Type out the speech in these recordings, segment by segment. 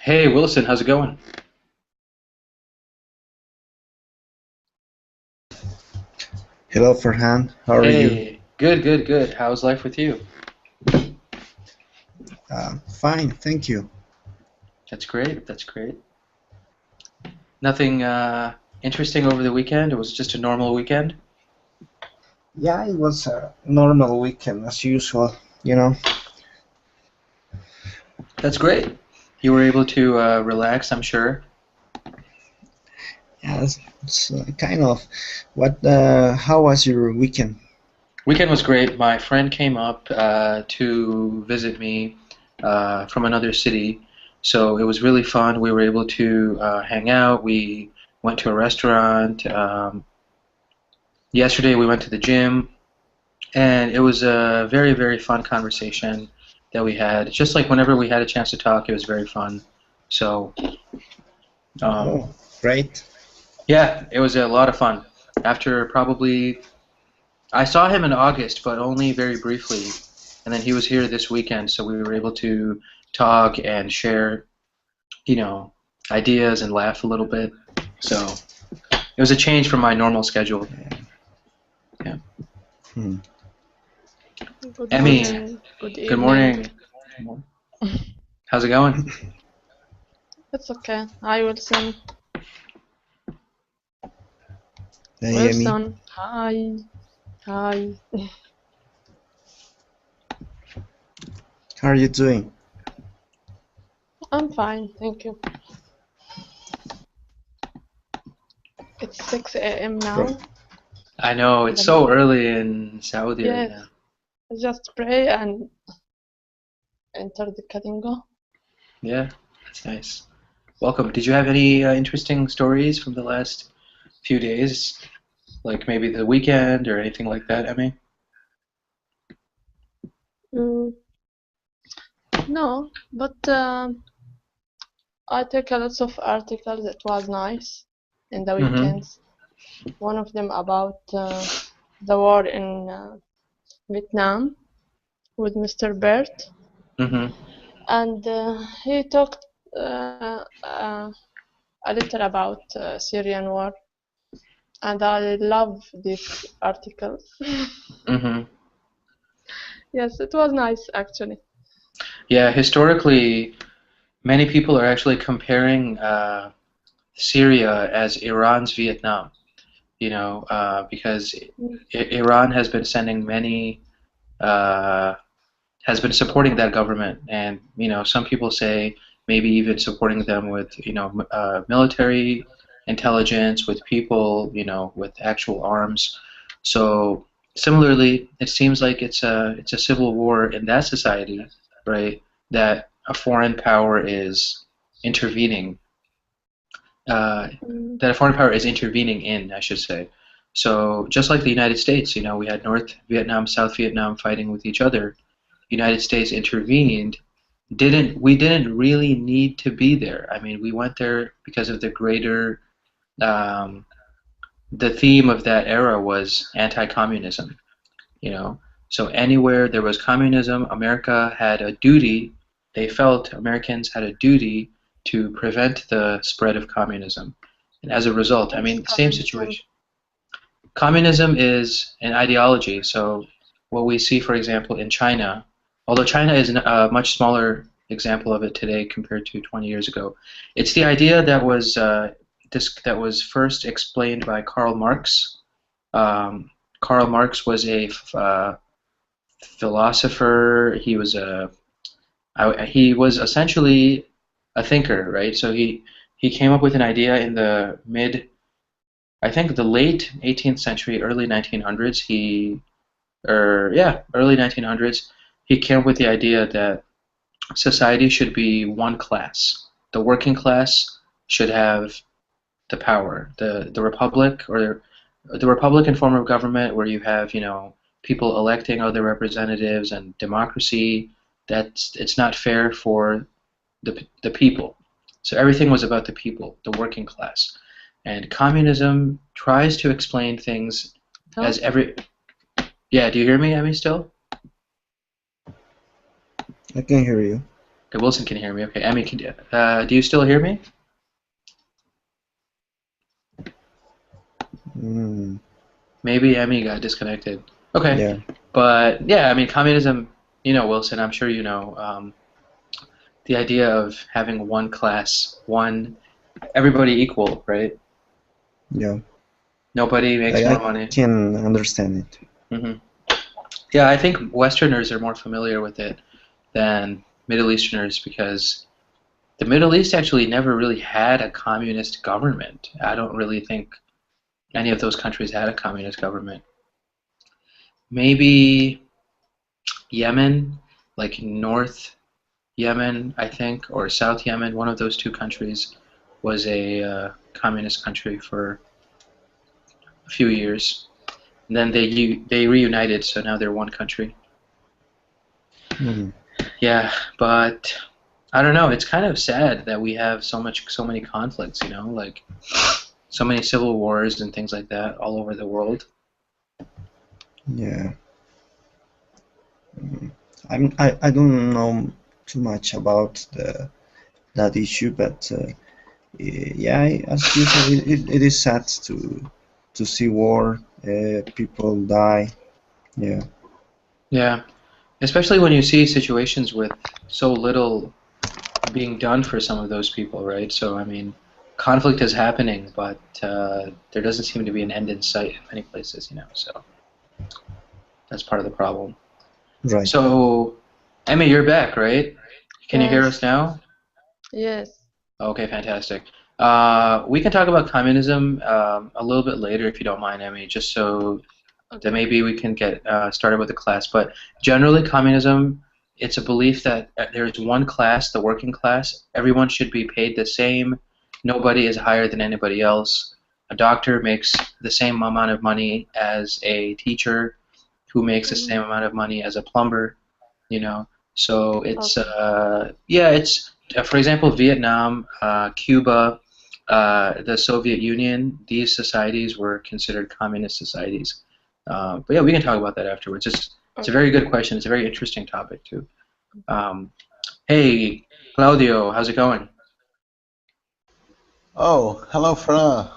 Hey Wilson, how's it going? Hello, Farhan. How are you? Hey, good, good, good. How's life with you? Fine, thank you. That's great, that's great. Nothing interesting over the weekend? It was just a normal weekend? Yeah, it was a normal weekend as usual, you know. That's great. You were able to relax, I'm sure. Yeah, it's kind of. How was your weekend? Weekend was great. My friend came up to visit me from another city, so it was really fun. We were able to hang out. We went to a restaurant. Yesterday we went to the gym. And it was a very, very fun conversation that we had. Just like whenever we had a chance to talk, it was very fun. So, um, Oh, great. yeah, it was a lot of fun. After probably, I saw him in August, but only very briefly. And then he was here this weekend, so we were able to talk and share, you know, ideas and laugh a little bit. So it was a change from my normal schedule. Yeah. Hmm. Good Emmy, morning, good good evening. morning. How's it going? It's okay. Hi, Wilson. Hey, Amy. Wilson. Hi. Hi. How are you doing? I'm fine, thank you. It's 6 a.m. Great. now. I know In it's the so morning. early in Saudi right Yes, now. I just pray and enter the Kadingo. Yeah, that's nice. Welcome. Did you have any interesting stories from the last few days, like maybe the weekend or anything like that, Emmy? Mm, no, but I take a lot of articles. It was nice in the Mm-hmm. weekends. One of them about the war in Vietnam with Mr. Bert. Mm-hmm. And he talked a little about Syrian war, and I love this article. Mm-hmm. Yes, it was nice actually. Yeah, historically, many people are actually comparing Syria as Iran's Vietnam, because Mm, Iran has been sending many uh, has been supporting that government, and some people say maybe even supporting them with military intelligence, with people, with actual arms. So similarly, it seems like it's a civil war in that society, right? That a foreign power is intervening. Uh, mm, that a foreign power is intervening in, I should say. So just like the United States, we had North Vietnam, South Vietnam fighting with each other. United States intervened, we didn't really need to be there. I mean, we went there because of um, the theme of that era was anti-communism, you know. So anywhere there was communism, America had a duty, they felt Americans had a duty to prevent the spread of communism. And as a result, I what's mean, same communism? situation. Communism is an ideology. So what we see, for example, in China, although China is a much smaller example of it today compared to 20 years ago. It's the idea that was that was first explained by Karl Marx. Karl Marx was a philosopher. He was essentially a thinker, right? So he came up with an idea in the I think the late 18th century, early 1900s. Early 1900s. He came up with the idea that society should be one class. The working class should have the power. The republic, or the republican form of government, where you have people electing other representatives and democracy. It's not fair for the people. So everything was about the people, the working class. And communism tries to explain things as every. Yeah, do you hear me, Emmy, still? I can hear you. Okay, Wilson can hear me. Okay, Emmy, do you still hear me? Maybe Emmy got disconnected. Okay, Yeah. but yeah, I mean, communism, Wilson, I'm sure you know, the idea of having one class, everybody equal, right? Yeah. Nobody makes more money. I can understand it. hmm Yeah, I think Westerners are more familiar with it than Middle Easterners, because the Middle East actually never really had a communist government. I don't really think any of those countries had a communist government. Maybe Yemen, like North Yemen, I think, or South Yemen, one of those two countries was a communist country for a few years. And then they reunited, so now they're one country. Yeah, but I don't know. It's kind of sad that we have so many conflicts. Like so many civil wars and things like that all over the world. Yeah. I don't know too much about that issue, but yeah, as usual, it is sad to see war, people die. Yeah. Yeah, especially when you see situations with so little being done for some of those people, right? So I mean, conflict is happening, but there doesn't seem to be an end in sight in many places. So that's part of the problem. Right. So, Emmy, you're back, right? Can you hear us now? Yes. Okay, fantastic. We can talk about communism a little bit later, if you don't mind, Emmy, just so that maybe we can get started with the class. But generally, communism, it's a belief that there's one class, the working class. Everyone should be paid the same. Nobody is higher than anybody else. A doctor makes the same amount of money as a teacher, who makes the same amount of money as a plumber. So it's it's for example, Vietnam, Cuba, the Soviet Union. These societies were considered communist societies. But yeah, we can talk about that afterwards. It's a very good question. It's a very interesting topic too. Hey, Claudio, how's it going? Oh, hello, Fran.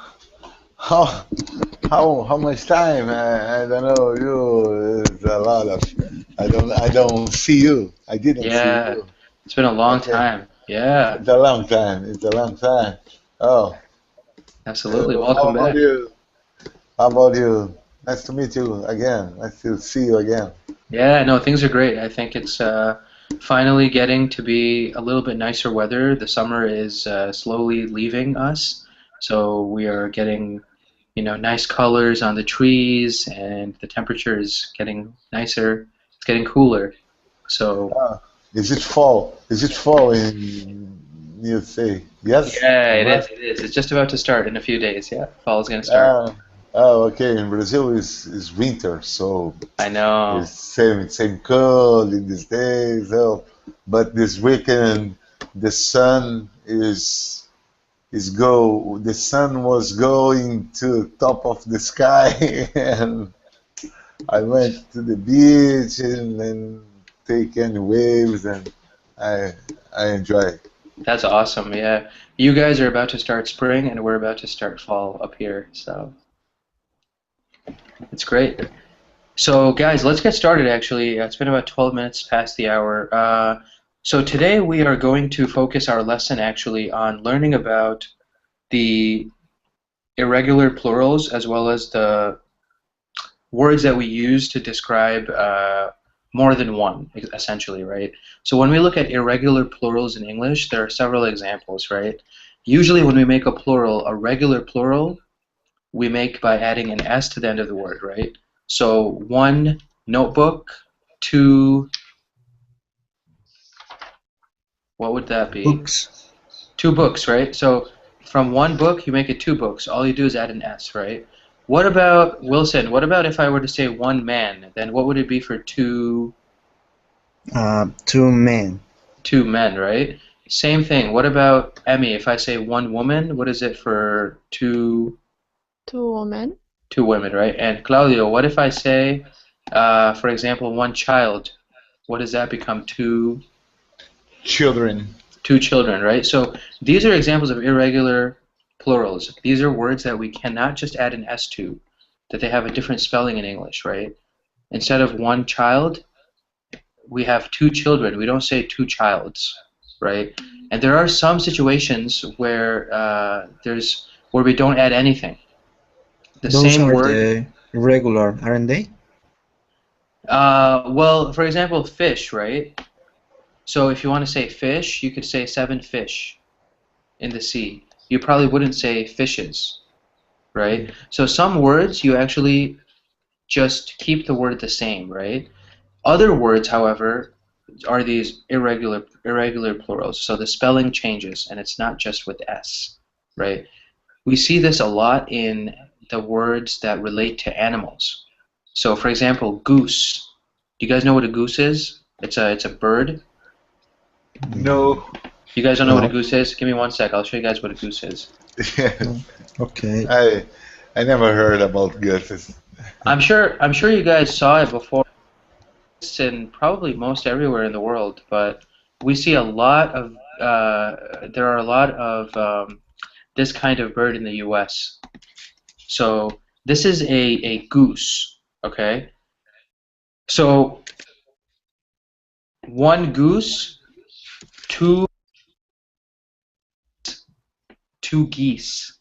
How how much time? I don't know. You is a lot of. I don't see you. I didn't see Yeah, you. it's been a long Okay, time. Yeah, it's a long time. It's a long time. Oh, absolutely. how Welcome about back. you? How about you? Nice to meet you again. Nice to see you again. Yeah, no, things are great. I think it's finally getting to be a little bit nicer weather. The summer is slowly leaving us, so we are getting, nice colors on the trees, and the temperature is getting nicer. It's getting cooler. So, Ah, is it fall? Is it fall in you say? Yes. yeah, Am it I? is. It is. It's just about to start in a few days. Yeah, fall is going to start. Ah, oh, okay. In Brazil is winter, so I know. it's same cold in these days. Oh, but this weekend the sun the sun was going to top of the sky and I went to the beach and take any waves and I I enjoy it. That's awesome. Yeah, you guys are about to start spring, and we're about to start fall up here. So it's great. So, guys, let's get started, actually. It's been about 12 minutes past the hour. So today we are going to focus our lesson actually on learning about the irregular plurals as well as the words that we use to describe more than one, essentially, right? So when we look at irregular plurals in English, there are several examples, right? Usually when we make a plural, a regular plural, we make by adding an S to the end of the word, right? So one notebook, two, what would that be? Books. Two books, right? So from one book, you make it two books. All you do is add an S, right? What about, Wilson, what about if I were to say one man? Then what would it be for two Two men. right? Same thing. What about Emmy? If I say one woman, what is it for two women. women, right? And Claudio, what if I say, for example, one child? What does that become? Children. Two children, right? So these are examples of irregular plurals. These are words that we cannot just add an S to, that they have a different spelling in English, right? Instead of one child, we have two children. We don't say two childs, right? And there are some situations where where we don't add anything. The Those same are word. the regular, aren't they? Well, for example, fish, right? So if you want to say fish, you could say 7 fish in the sea. You probably wouldn't say fishes, right? So some words you actually just keep the word the same, right? Other words, however, are these irregular plurals. So the spelling changes, and it's not just with S, right? We see this a lot in the words that relate to animals. So, for example, goose. Do you guys know what a goose is? It's a bird. No. You guys don't know what a No. goose is? Give me 1 sec. I'll show you guys what a goose is. Okay. I never heard about guesses. I'm sure you guys saw it before. It's in probably most everywhere in the world, but we see a lot of there are a lot of this kind of bird in the U.S. So this is a goose, okay? So one goose, two geese,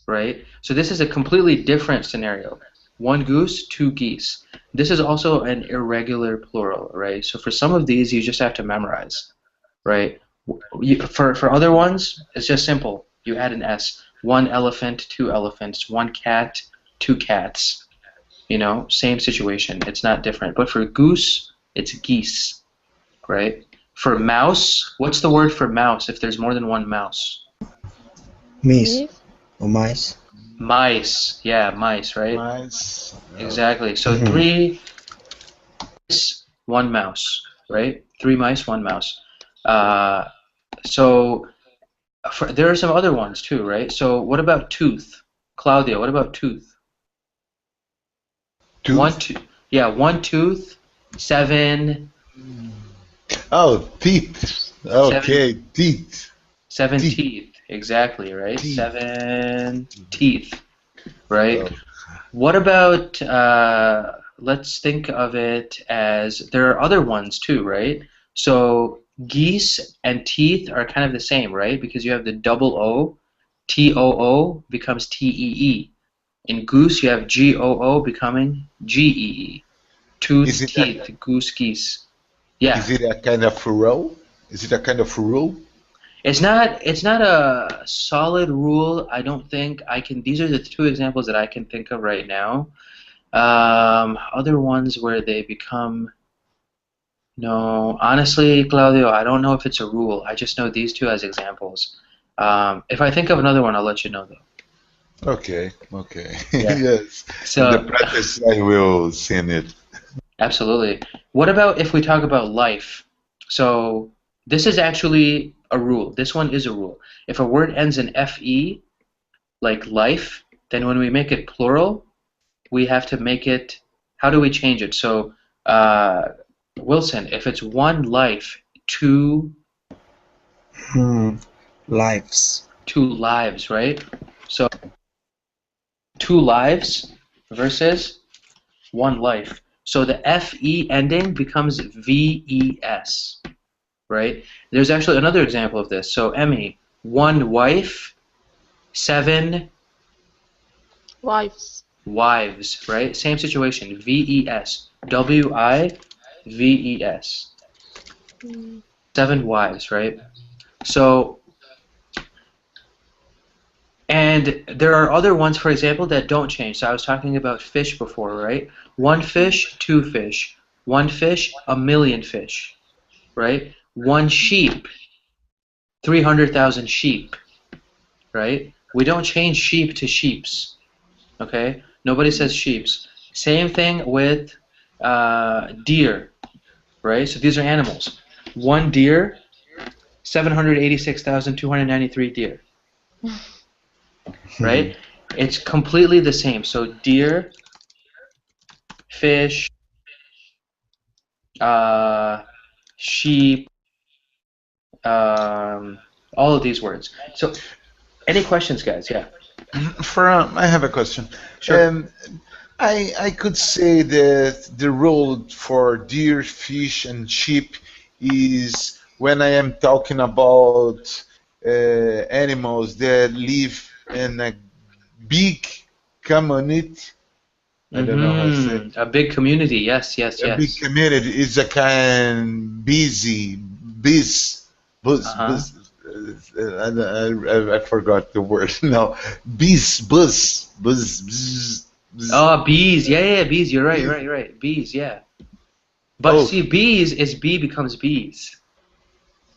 right? So this is a completely different scenario. One goose, two geese. This is also an irregular plural, right? So for some of these, you just have to memorize, right? For other ones, it's just simple. You add an S. One elephant, two elephants. One cat, two cats. You know, same situation. It's not different. But for goose, it's geese, right? For mouse, what's the word for mouse if there's more than one mouse? Mice Mice. or mice. Mice. Yeah, mice, right? Mice. Exactly. So Mhm. 3 mice, one mouse, right? 3 mice, one mouse. So there are some other ones too, right? So what about tooth? Claudia, what about tooth? Tooth. Yeah, one tooth, 7, Oh, teeth. 7, Okay, teeth. 7 Teeth. teeth. Exactly, right? Teeth. 7 teeth, right? Oh, What about, let's think of it as, there are other ones too, right? So geese and teeth are kind of the same, right? Because you have the double O, T-O-O becomes T-E-E. In goose, you have G-O-O becoming G-E-E. is Tooth, it a, teeth, goose, geese. Yeah. is it a kind of rule? Is it a kind of rule? It's not a solid rule. I don't think I can. These are the 2 examples that I can think of right now. Other ones where they become, no, honestly, Claudio, I don't know if it's a rule. I just know these 2 as examples. If I think of another one, I'll let you know though. Okay, okay. Yeah. Yes. In the So practice, I will send it. absolutely. What about if we talk about life? So this is actually a rule. This one is a rule. If a word ends in FE, like life, then when we make it plural, we have to make it, how do we change it? So, Wilson, if it's one life, two Lives. lives, right? So, 2 lives versus 1 life. So the FE ending becomes VES. right? There's actually another example of this. So, Emmy, one wife, 7 Wives. wives, right? Same situation. VES. WIVES. Mm. 7 wives, right? So, and there are other ones, for example, that don't change. So I was talking about fish before, right? One fish, 2 fish. One fish, 1,000,000 fish, right? One sheep, 300,000 sheep, right? We don't change sheep to sheeps, okay? Nobody says sheeps. Same thing with deer, right? So these are animals. One deer, 786,293 deer, right? It's completely the same. So deer, fish, sheep, all of these words. So, any questions, guys? Yeah. I have a question. Sure. I could say that the rule for deer, fish, and sheep is when I am talking about animals that live in a big community. I don't know how to say. A big community. Yes, yes, A big yes. community is a kind busy, biz, buzz, Uh-huh. buzz. I forgot the word now. Biz, buzz, buzz, buzz, buzz. Oh, bees. Yeah, yeah, yeah, bees. You're right, Biz. right, right. Bees, yeah. But Oh, see, bees is B becomes bees.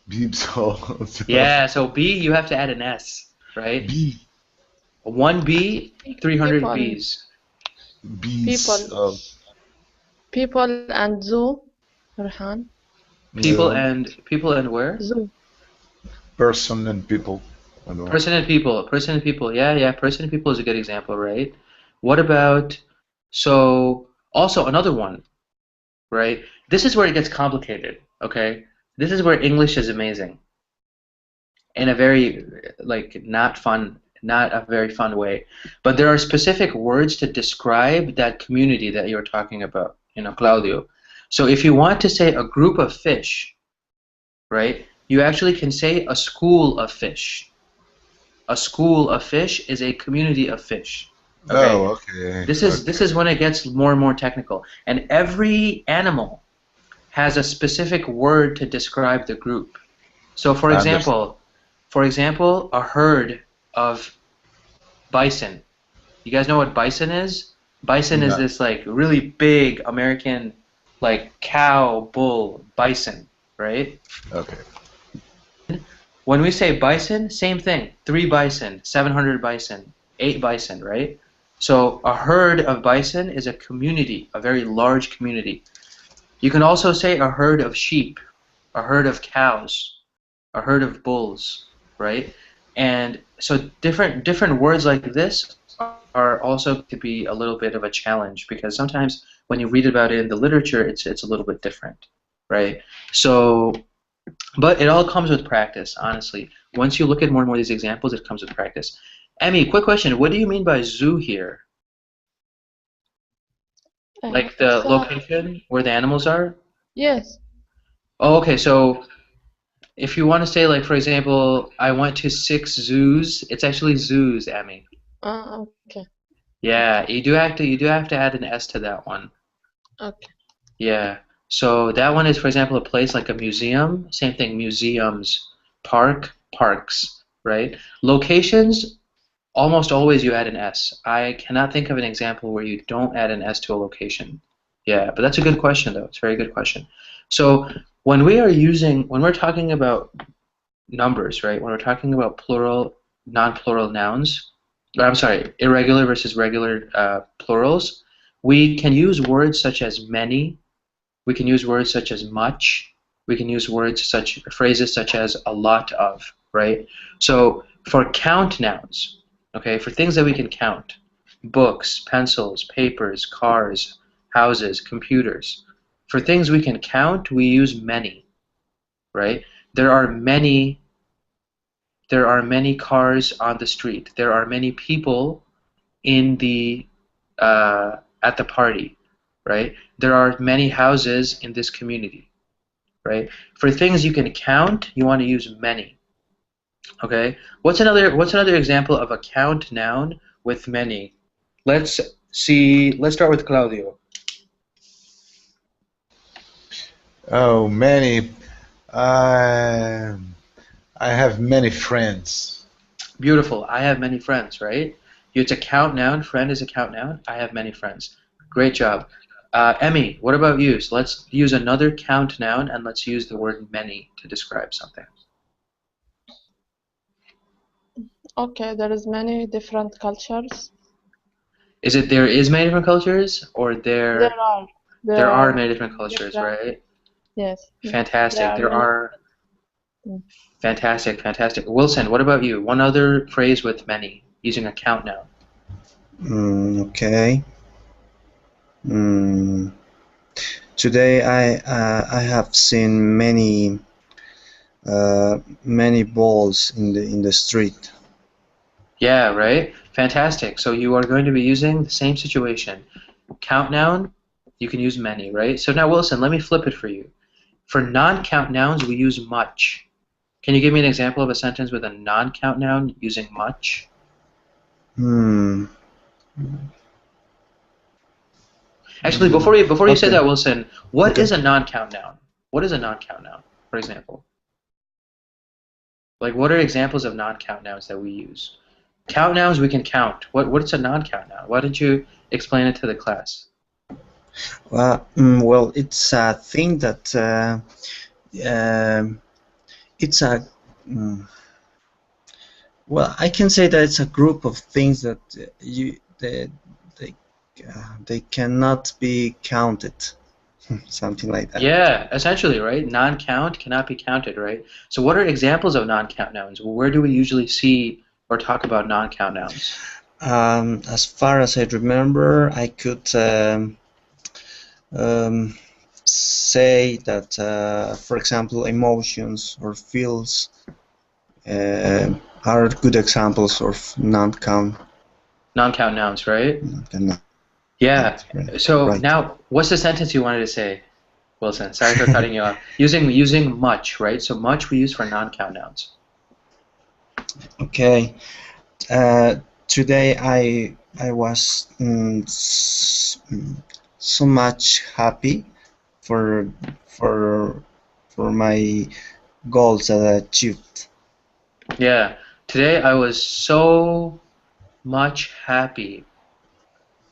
beeps. Yeah, so B, you have to add an S, right? Bee, One bee, 300 People. bees. bees. People. People and zoo. Rehan. Yeah, People and where? Zoo. person and people. I don't know. Person and people. Person and people. Yeah, yeah. Person and people is a good example, right? What about, so also another one, right? This is where it gets complicated, okay? This is where English is amazing in a very, like, not a very fun way. But there are specific words to describe that community that you're talking about, Claudio. So if you want to say a group of fish, right, you actually can say a school of fish. A school of fish is a community of fish. Okay? Oh, okay. This is when it gets more and more technical. And every animal has a specific word to describe the group. So I understand. for example, a herd of bison. You guys know what bison is? Bison is No. this like really big American like cow, bull, bison, right? Okay. When we say bison, same thing. 3 bison, 700 bison, 8 bison, right? So a herd of bison is a community, a very large community. You can also say a herd of sheep, a herd of cows, a herd of bulls, right? And so different words like this are also to be a little bit of a challenge because sometimes when you read about it in the literature, it's a little bit different, right? So, but it all comes with practice, honestly. Once you look at more and more of these examples, it comes with practice. Emmy, quick question. What do you mean by zoo here? Like the It's location where the animals are? yes. Oh, okay. So if you want to say, like, for example, I went to 6 zoos, it's actually zoos, Emmy. Okay. Yeah, you do have to add an S to that one. Okay. Yeah. So that one is, for example, a place like a museum. Same thing, museums, parks, right? Locations, almost always you add an S. I cannot think of an example where you don't add an S to a location. Yeah, but that's a good question, though. It's a very good question. So when we're talking about numbers, right? When we're talking about plural, non-plural nouns, or I'm sorry, irregular versus regular plurals, we can use words such as many. We can use words such as much. We can use phrases such as a lot of, right? So for count nouns, okay, for things that we can count, books, pencils, papers, cars, houses, computers. For things we can count, we use many, right? There are many there are many cars on the street. There are many people in the at the party, right? There are many houses in this community, right? For things you can count, you want to use many. Okay. What's another example of a count noun with many? Let's see. Let's start with Claudio. Oh, many. I I have many friends. Beautiful. I have many friends, right? It's a count noun. Friend is a count noun. I have many friends. Great job. Emmy, what about you? So let's use another count noun and let's use the word many to describe something. Okay, there is many different cultures. Is it there is many different cultures or There are. there There are are many different cultures, different. right? Yes. There Fantastic. are There many. are Mm. fantastic, fantastic. Wilson, what about you? One other phrase with many using a count noun. Okay. Mm, today I have seen many balls in the street. Yeah, right? Fantastic. So you are going to be using the same situation. Count noun, you can use many, right? So now, Wilson, let me flip it for you. For non-count nouns, we use much. Can you give me an example of a sentence with a non-count noun using much? Hmm. Actually, before you say Okay. that, Wilson, what Okay. is a non-count noun? What is a non-count noun, for example? Like, what are examples of non-count nouns that we use? Count nouns we can count. What's a non-count noun? Why don't you explain it to the class? Well, it's a thing that um it's a well, I can say that it's a group of things that they they cannot be counted, something like that. Yeah, essentially, right? Non-count cannot be counted, right? So what are examples of non-count nouns? Where do we usually see or talk about non-count nouns? As far as I remember, I could um, say that, for example, emotions or feels are good examples of non-count. Non-count nouns, right? Non-count. Yeah. So Right. now, what's the sentence you wanted to say, Wilson? Sorry for cutting you off. Using much, right? So much we use for non-count nouns. Okay. Today I was so much happy for for for my goals that I achieved. Yeah. Today I was so much happy.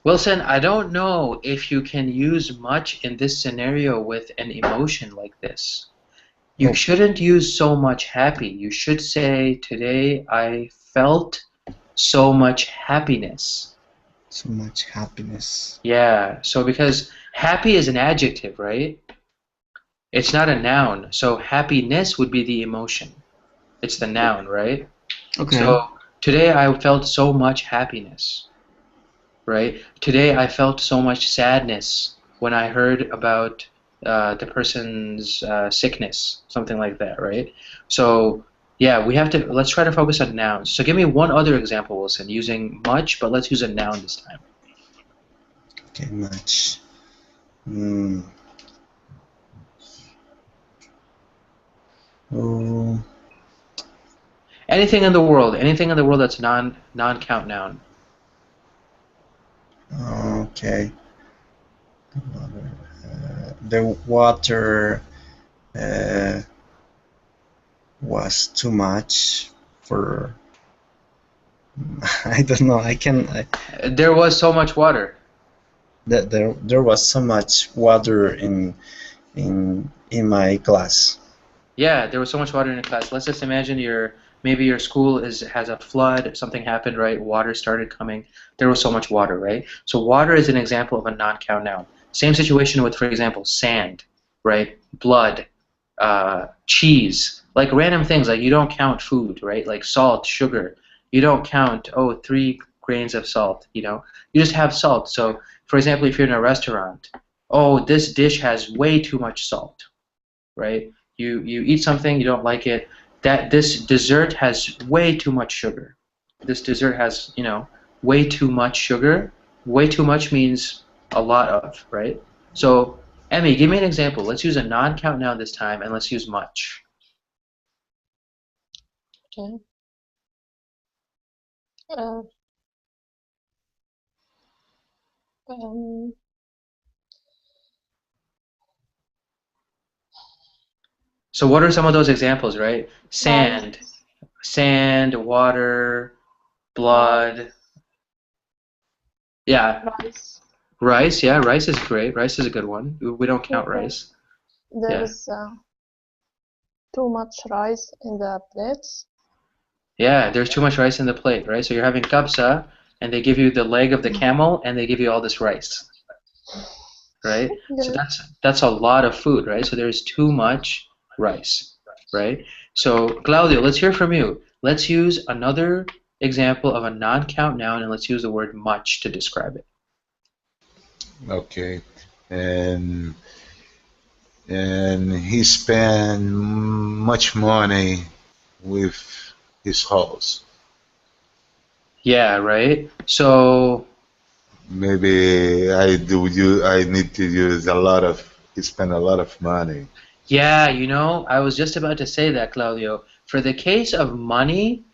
Wilson, I don't know if you can use much in this scenario with an emotion like this. You Oh, shouldn't use so much happy. You should say, today I felt so much happiness. so much happiness. Yeah, so because happy is an adjective, right? It's not a noun. So happiness would be the emotion. It's the noun, right? Okay. So today I felt so much happiness, right? Today I felt so much sadness when I heard about the person's sickness, something like that, right? So yeah, let's try to focus on nouns. So give me one other example, Wilson, using much, but let's use a noun this time. Okay, much. Mm. Oh, Anything in the world that's non-count noun. okay. The water uh, was too much for. I don't know. There was so much water. There was so much water in my class. Yeah, there was so much water in the class. Let's just imagine maybe your school has a flood, something happened, right? Water started coming. There was so much water, right? So water is an example of a non-count noun. Same situation with, for example, sand, right? Blood, cheese, like random things. Like you don't count food, right? Like salt, sugar. You don't count, oh, 3 grains of salt, you know? You just have salt. So, for example, if you're in a restaurant, oh, this dish has way too much salt, right? You eat something, you don't like it. That this dessert has way too much sugar. This dessert has, way too much sugar. Way too much means a lot of, right? So Emmy, give me an example. Let's use a non-count noun this time, and let's use much. Okay. Uh, um, So what are some of those examples, right? Sand, rice, sand, water, blood. Yeah, rice. rice. Yeah, rice is great. Rice is a good one. We don't count Okay. rice. There Yeah. is too much rice in the plates. Yeah, there's too much rice in the plate, right? So you're having kabsa, and they give you the leg of the camel, and they give you all this rice, right? So Yes. that's a lot of food, right? So there's too much rice, right? So Claudio, let's hear from you. Let's use another example of a non-count noun, and let's use the word much to describe it. Okay. And he spent much money with his house. Yeah, right? So Maybe I need to use a lot of. He spent a lot of money. yeah, I was just about to say that, Claudio. For the case of money,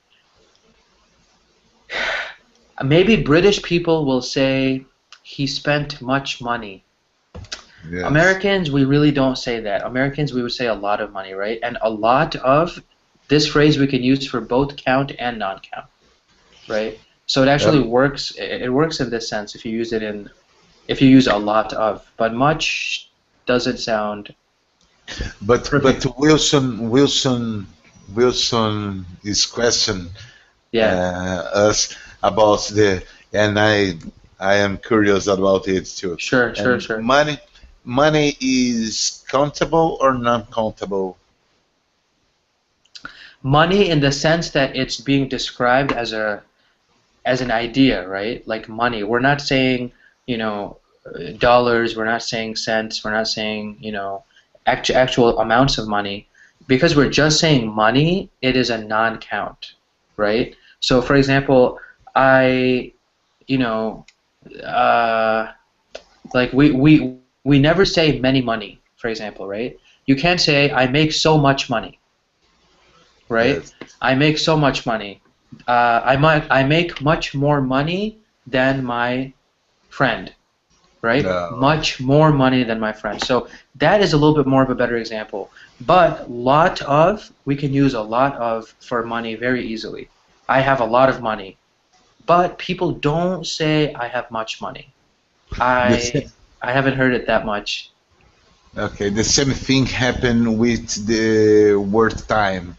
maybe British people will say he spent much money. Yes. Americans, we really don't say that. Americans, we would say a lot of money, right? And a lot of this phrase we can use for both count and non-count, right? So it Yep. actually works. It works in this sense if you use it in if you use a lot of, but much doesn't sound But perfect. Wilson is question Yeah, us about and I am curious about it too. sure, sure, And sure. money is countable or non-countable? Money in the sense that it's being described as an idea, right? Like money. We're not saying, dollars, we're not saying cents, we're not saying, actual amounts of money. Because we're just saying money, it is a non-count, right? So for example, I, you know, uh, like we never say many money, for example, right? You can't say I make so much money, right? Yes. I make so much money. I make much more money than my friend, right? No. Much more money than my friend. So that is a little bit more of a better example. But lot of, we can use a lot of for money very easily. I have a lot of money. But people don't say I have much money. The I same, I haven't heard it that much. okay, the same thing happened with the word time.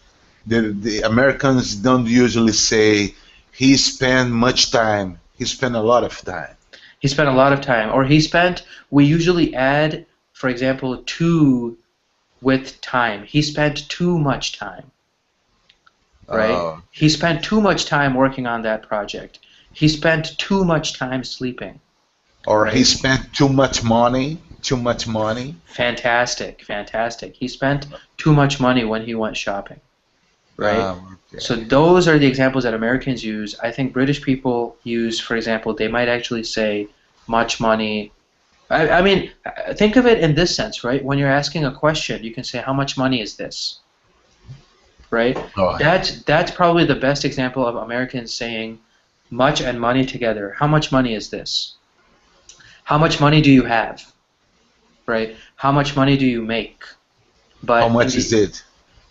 The Americans don't usually say he spent much time. He spent a lot of time. He spent a lot of time, or we usually add, for example, to with time. He spent too much time, right? Oh, He okay. spent too much time working on that project. He spent too much time sleeping, Or he right? spent too much money. Too much money. Fantastic, fantastic. He spent too much money when he went shopping, right? So Okay. those are the examples that Americans use. I think British people use, for example, they might actually say much money. I mean, think of it in this sense, right? When you're asking a question, you can say, how much money is this? Right? Oh, That's probably the best example of Americans saying much and money together. How much money is this? How much money do you have? Right? How much money do you make? how But in much is the it?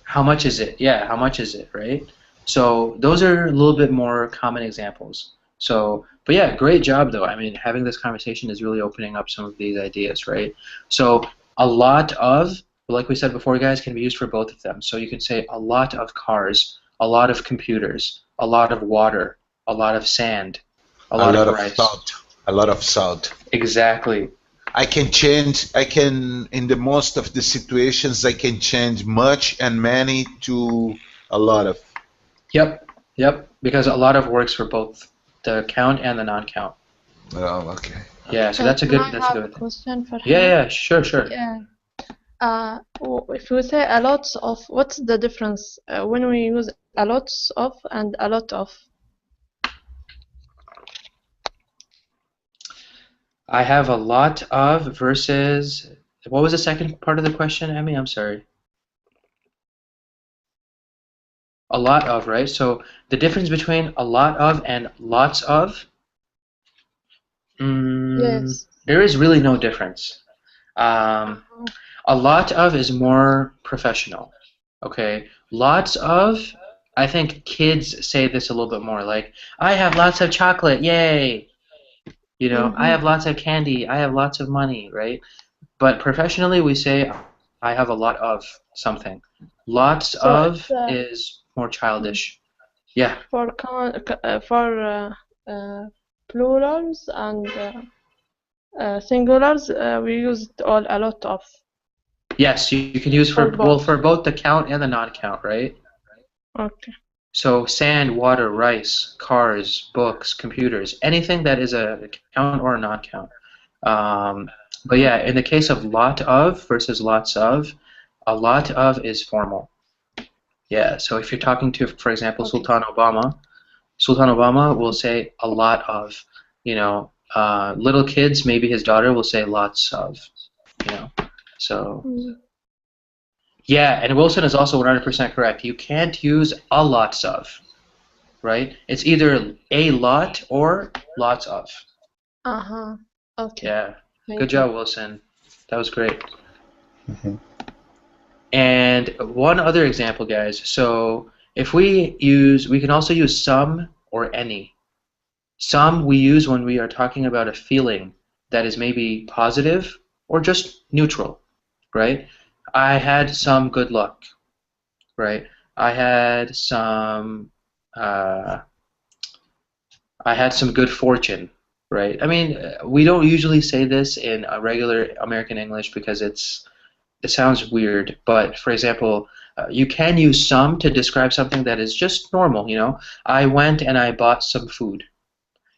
how much is it? Yeah, how much is it, right? So those are a little bit more common examples. So, but yeah, great job though. I mean, having this conversation is really opening up some of these ideas, right? So a lot of, like we said before, guys, can be used for both of them. So you can say a lot of cars, a lot of computers, a lot of water, a lot of sand, a A lot of lot of rice. salt. A lot of salt. Exactly. I can, in the most of the situations, I can change much and many to a lot of. Yep. Yep. Because a lot of works for both the count and the non-count. Oh, okay. Yeah, so Can I that's a have a good thing. question for Yeah, him? yeah, sure, sure. Yeah. If we say a lot of, what's the difference when we use a lot of and a lot of? I have a lot of versus What was the second part of the question, Emmy? I'm sorry. A lot of, right? So the difference between a lot of and lots of, Yes. there is really no difference. Um, Uh-huh. a lot of is more professional. Okay, lots of, I think kids say this a little bit more, like, I have lots of chocolate, yay! You know, I Mm-hmm. have lots of candy, I have lots of money, right? But professionally, we say, I have a lot of something. Lots So of it's is more childish. Yeah. for plurals and singulars, we used all a lot of Yes, you can use for for, well, both. for both the count and the non-count, right? Okay. So sand, water, rice, cars, books, computers, anything that is a count or a non-count. But yeah, in the case of lot of versus lots of, a lot of is formal. Yeah, so if you're talking to, for example, Okay. Sultan Obama will say a lot of, little kids, maybe his daughter will say lots of, you know. So Mm. yeah, and Wilson is also 100% correct. You can't use a lots of, right? It's either a lot or lots of. Uh-huh. Okay. Yeah. Good Thank you. job, Wilson. That was great. Mhm. And one other example, guys. So if we can also use some or any. Some we use when we are talking about a feeling that is maybe positive or just neutral, right? I had some good luck, right? I had some uh, I had some good fortune, right? I mean, we don't usually say this in a regular American English because it sounds weird. But for example, you can use some to describe something that is just normal. I went and I bought some food.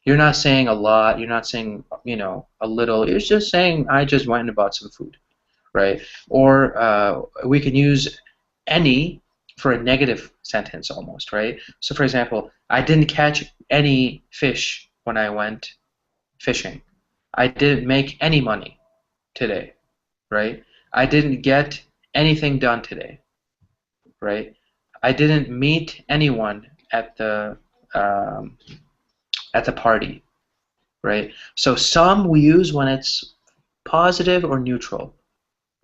You're not saying a lot. You're not saying a little. You're just saying I just went and bought some food, right? Or we can use any for a negative sentence almost, right? So for example, I didn't catch any fish when I went fishing. I didn't make any money today, right? I didn't get anything done today, right? I didn't meet anyone um, at the party, right? So some we use when it's positive or neutral,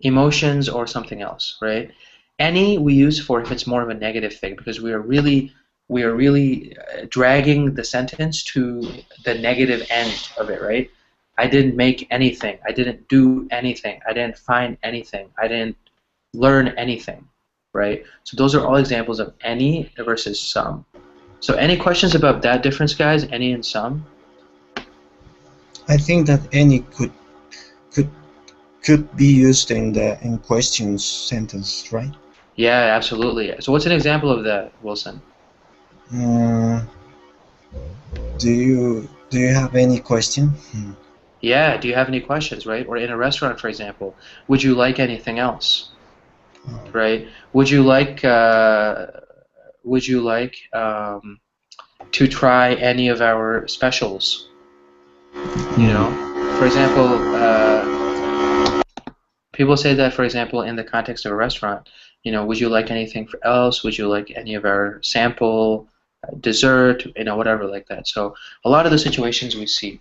emotions or something else, right? Any we use for if it's more of a negative thing because we are really dragging the sentence to the negative end of it, right? I didn't make anything. I didn't do anything. I didn't find anything. I didn't learn anything, right? So those are all examples of any versus some. So any questions about that difference, guys? Any and some? I think that any could could be used in the in questions sentence, right? Yeah, absolutely. So what's an example of that, Wilson? Mm, do you have any question? Yeah, do you have any questions, right? Or in a restaurant, for example, would you like anything else, right? Would you like to try any of our specials? For example, people say that, for example, in the context of a restaurant, would you like anything else? Would you like any of our sample dessert? Whatever like that. So a lot of the situations we see.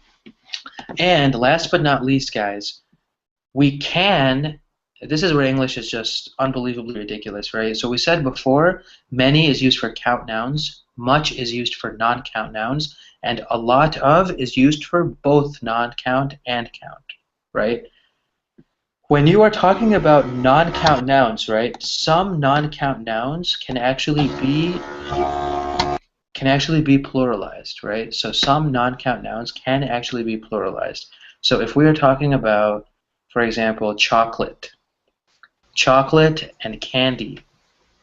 And last but not least, guys, we can. This is where English is just unbelievably ridiculous, right? So we said before, many is used for count nouns, much is used for non-count nouns, and a lot of is used for both non-count and count, right? When you are talking about non-count nouns, right? Some non-count nouns can actually be pluralized, right? So some non-count nouns can actually be pluralized. So if we are talking about, for example, chocolate and candy,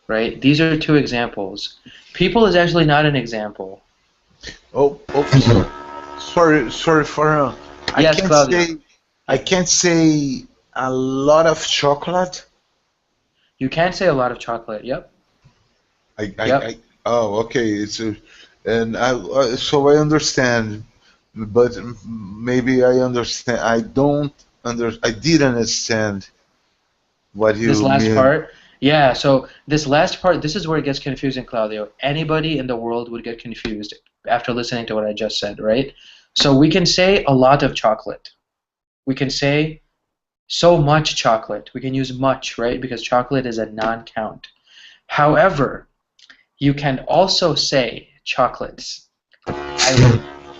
right? These are two examples. People is actually not an example. Oh, sorry for. I Yes, can't Claudio. say. I can't say a lot of chocolate. You can say a lot of chocolate. Yep. Yep. Oh, okay. So I understand, but maybe I understand. I don't under. I didn't understand What do This you last mean? part, yeah. So this last part, this is where it gets confusing, Claudio. Anybody in the world would get confused after listening to what I just said, right? So we can say a lot of chocolate. We can say so much chocolate. We can use much, right? Because chocolate is a non-count. However, you can also say chocolates.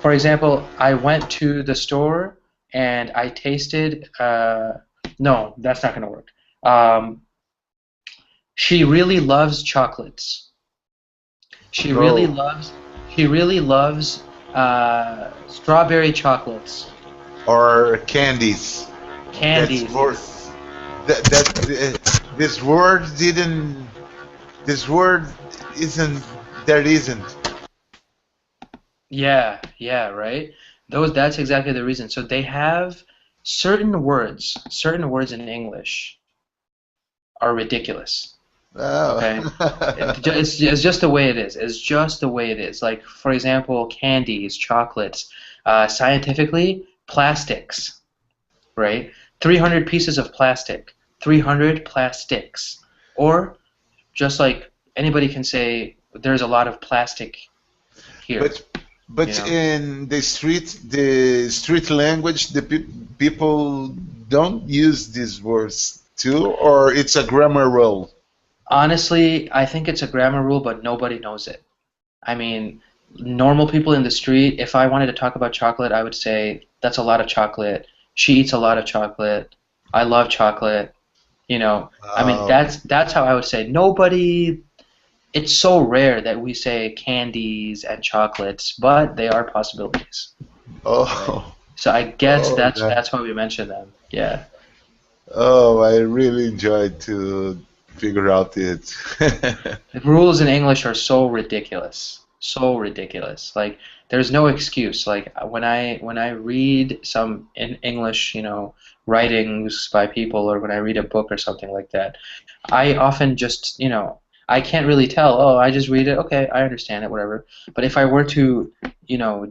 For example, I went to the store and I tasted. No, that's not going to work. She really loves chocolates. She really Oh, loves. She really loves strawberry chocolates, or candies. That's candies. for this word didn't. This word isn't. There isn't. Yeah, yeah, right. Those. That's exactly the reason. So they have certain words in English are ridiculous. Okay, Oh. it's just the way it is. It's just the way it is. Like, for example, candies, chocolates, scientifically, plastics, right? 300 pieces of plastic, 300 plastics. Or just like anybody can say, there's a lot of plastic here, But you but know? in the street language, the people don't use these words too, or it's a grammar rule. Honestly, I think it's a grammar rule, but nobody knows it. I mean, normal people in the street, if I wanted to talk about chocolate, I would say, that's a lot of chocolate. She eats a lot of chocolate. I love chocolate. You know, I mean, Oh, that's how I would say. Nobody, it's so rare that we say candies and chocolates, but they are possibilities, right? oh, So I guess oh, that's why we mention them. Yeah. oh! I really enjoyed to figure out it. The rules in English are so ridiculous, so ridiculous. Like there's no excuse. Like when I read some in English, writings by people, or when I read a book or something like that, I often just, I can't really tell. Oh, I just read it. Okay, I understand it, whatever. But if I were to,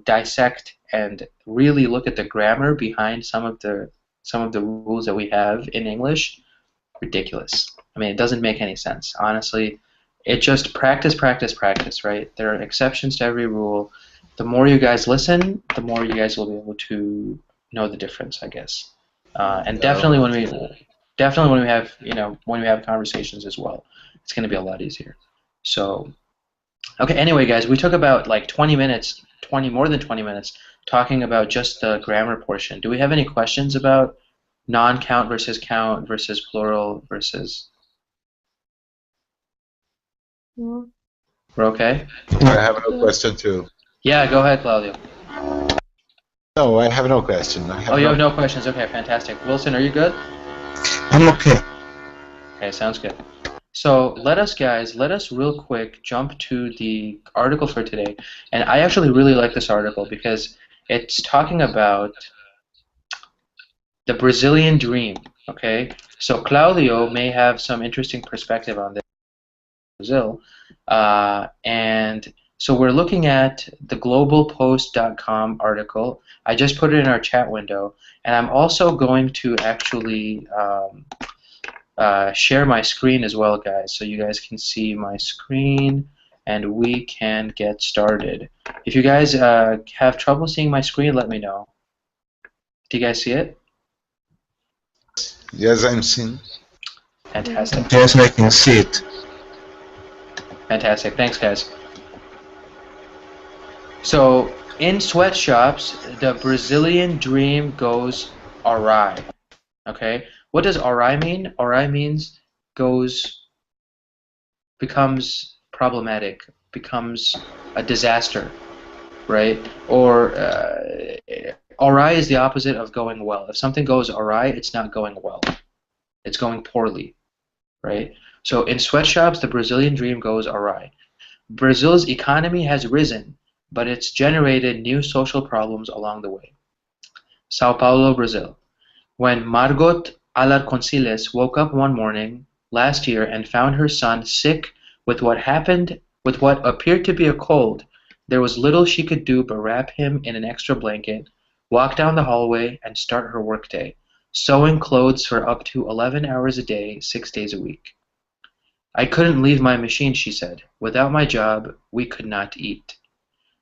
dissect and really look at the grammar behind some of the rules that we have in English, ridiculous. I mean, it doesn't make any sense. Honestly, it just practice, practice, practice, right? There are exceptions to every rule. The more you guys listen, the more you guys will be able to know the difference, I guess. And definitely Oh, when we have conversations as well, it's going to be a lot easier. So, okay. Anyway, guys, we took about like 20 minutes, more than 20 minutes, talking about just the grammar portion. Do we have any questions about non-count versus count versus plural versus? Mm. We're okay? I have no Uh, question too. Yeah, go ahead, Claudio. No, I have no question. I Oh, have you have no. no questions. Okay, fantastic. Wilson, are you good? I'm okay. Okay, sounds good. So let us real quick jump to the article for today. And I actually really like this article because it's talking about the Brazilian dream. Okay, so Claudio may have some interesting perspective on this. Brazil. And so we're looking at the globalpost.com article. I just put it in our chat window, and I'm also going to actually share my screen as well, guys, so you guys can see my screen and we can get started. If you guys have trouble seeing my screen, let me know. Do you guys see it? Yes, I'm seeing. Fantastic. Yes, I can see it. Fantastic. Thanks, guys. So, in sweatshops, the Brazilian dream goes awry. Okay? What does awry mean? Awry means becomes problematic, becomes a disaster, right? Or awry is the opposite of going well. If something goes awry, it's not going well. It's going poorly, right? So in sweatshops, the Brazilian dream goes awry. Brazil's economy has risen, but it's generated new social problems along the way. Sao Paulo, Brazil. When Margot Alarconciles woke up one morning last year and found her son sick with what appeared to be a cold, there was little she could do but wrap him in an extra blanket, walk down the hallway, and start her workday. sewing clothes for up to 11 hours a day, 6 days a week. I couldn't leave my machine, she said. Without my job, we could not eat.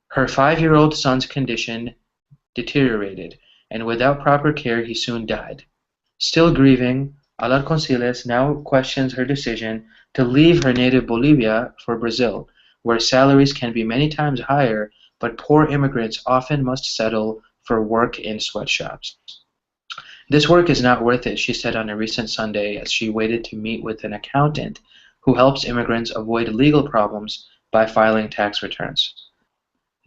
Her 5-year-old son's condition deteriorated, and without proper care he soon died. Still grieving, alot Conciles now questions her decision to leave her native Bolivia for Brazil, where salaries can be many times higher, but poor immigrants often must settle for work in sweatshops. This work is not worth it, she said on a recent Sunday as she waited to meet with an accountant who helps immigrants avoid legal problems by filing tax returns.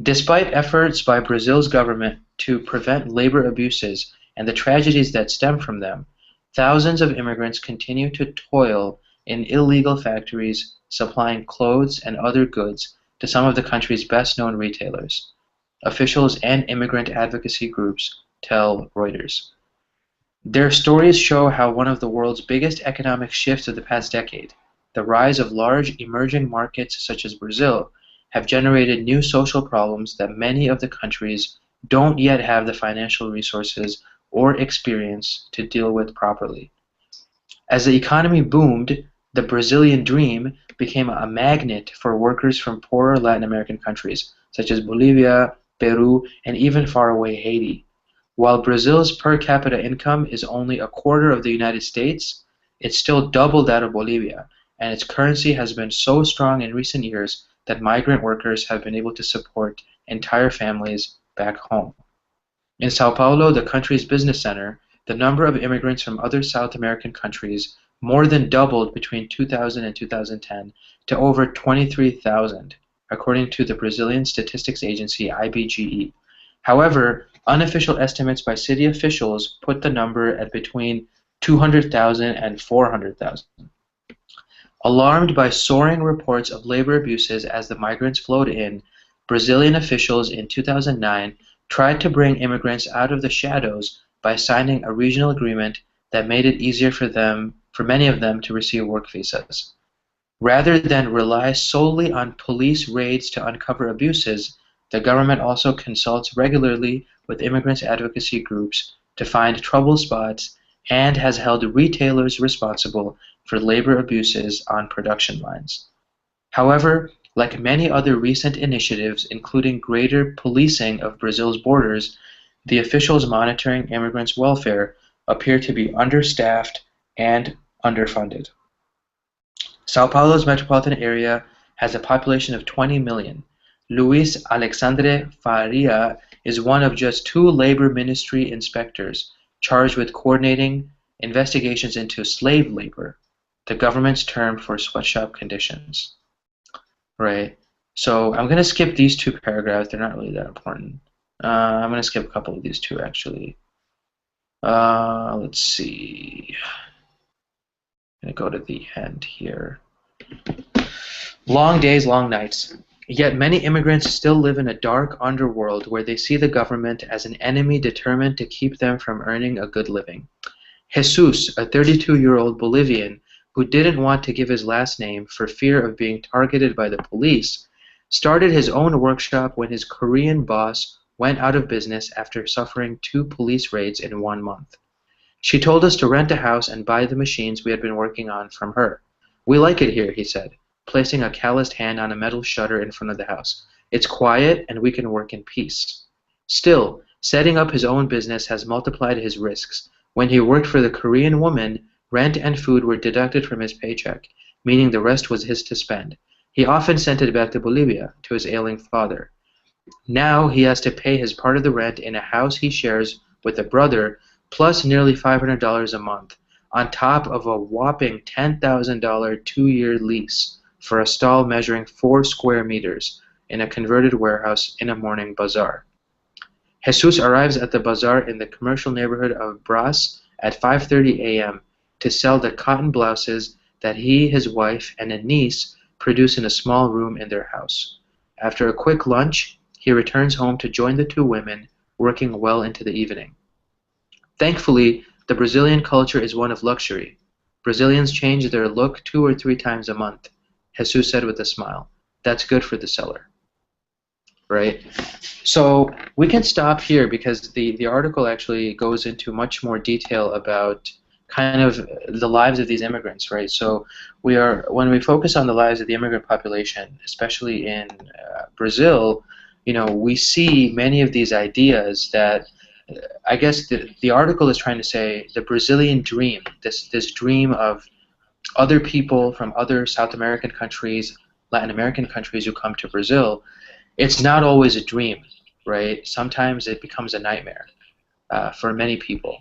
Despite efforts by Brazil's government to prevent labor abuses and the tragedies that stem from them, thousands of immigrants continue to toil in illegal factories supplying clothes and other goods to some of the country's best-known retailers. Officials and immigrant advocacy groups tell Reuters. Their stories show how one of the world's biggest economic shifts of the past decade, the rise of large emerging markets such as Brazil, have generated new social problems that many of the countries don't yet have the financial resources or experience to deal with properly. As the economy boomed, the Brazilian dream became a magnet for workers from poorer Latin American countries, such as Bolivia, Peru, and even faraway Haiti. While Brazil's per capita income is only a quarter of the United States, it's still double that of Bolivia, and its currency has been so strong in recent years that migrant workers have been able to support entire families back home. In Sao Paulo, the country's business center, the number of immigrants from other South American countries more than doubled between 2000 and 2010 to over 23,000, according to the Brazilian statistics agency IBGE. However, unofficial estimates by city officials put the number at between 200,000 and 400,000. Alarmed by soaring reports of labor abuses as the migrants flowed in, Brazilian officials in 2009 tried to bring immigrants out of the shadows by signing a regional agreement that made it easier for many of them to receive work visas. Rather than rely solely on police raids to uncover abuses, the government also consults regularly with immigrants' advocacy groups to find trouble spots and has held retailers responsible for labor abuses on production lines. However, like many other recent initiatives, including greater policing of Brazil's borders, the officials monitoring immigrants' welfare appear to be understaffed and underfunded. Sao Paulo's metropolitan area has a population of 20 million. Luis Alexandre Faria is one of just 2 labor ministry inspectors charged with coordinating investigations into slave labor, the government's term for sweatshop conditions. Right. So I'm going to skip these 2 paragraphs. They're not really that important. I'm going to skip a couple of these 2, actually. Let's see. I'm going to go to the end here. Long days, long nights. Yet many immigrants still live in a dark underworld where they see the government as an enemy determined to keep them from earning a good living. Jesus, a 32-year-old Bolivian who didn't want to give his last name for fear of being targeted by the police, started his own workshop when his Korean boss went out of business after suffering 2 police raids in 1 month. She told us to rent a house and buy the machines we had been working on from her. We like it here, he said, placing a calloused hand on a metal shutter in front of the house. It's quiet and we can work in peace. Still, setting up his own business has multiplied his risks. When he worked for the Korean woman, rent and food were deducted from his paycheck, meaning the rest was his to spend. He often sent it back to Bolivia, to his ailing father. Now he has to pay his part of the rent in a house he shares with a brother, plus nearly $500 a month, on top of a whopping $10,000 2-year lease for a stall measuring 4 square meters in a converted warehouse in a morning bazaar. Jesus arrives at the bazaar in the commercial neighborhood of Brás at 5:30 a.m. to sell the cotton blouses that he, his wife, and a niece produce in a small room in their house. After a quick lunch, he returns home to join the 2 women, working well into the evening. Thankfully, the Brazilian culture is one of luxury. Brazilians change their look 2 or 3 times a month, Jesus said with a smile. That's good for the seller. right? So we can stop here because the article actually goes into much more detail about kind of the lives of these immigrants, right? So when we focus on the lives of the immigrant population, especially in Brazil, we see many of these ideas that I guess the article is trying to say the Brazilian dream, this dream of other people from other South American countries, Latin American countries who come to Brazil. It's not always a dream, right? Sometimes it becomes a nightmare for many people.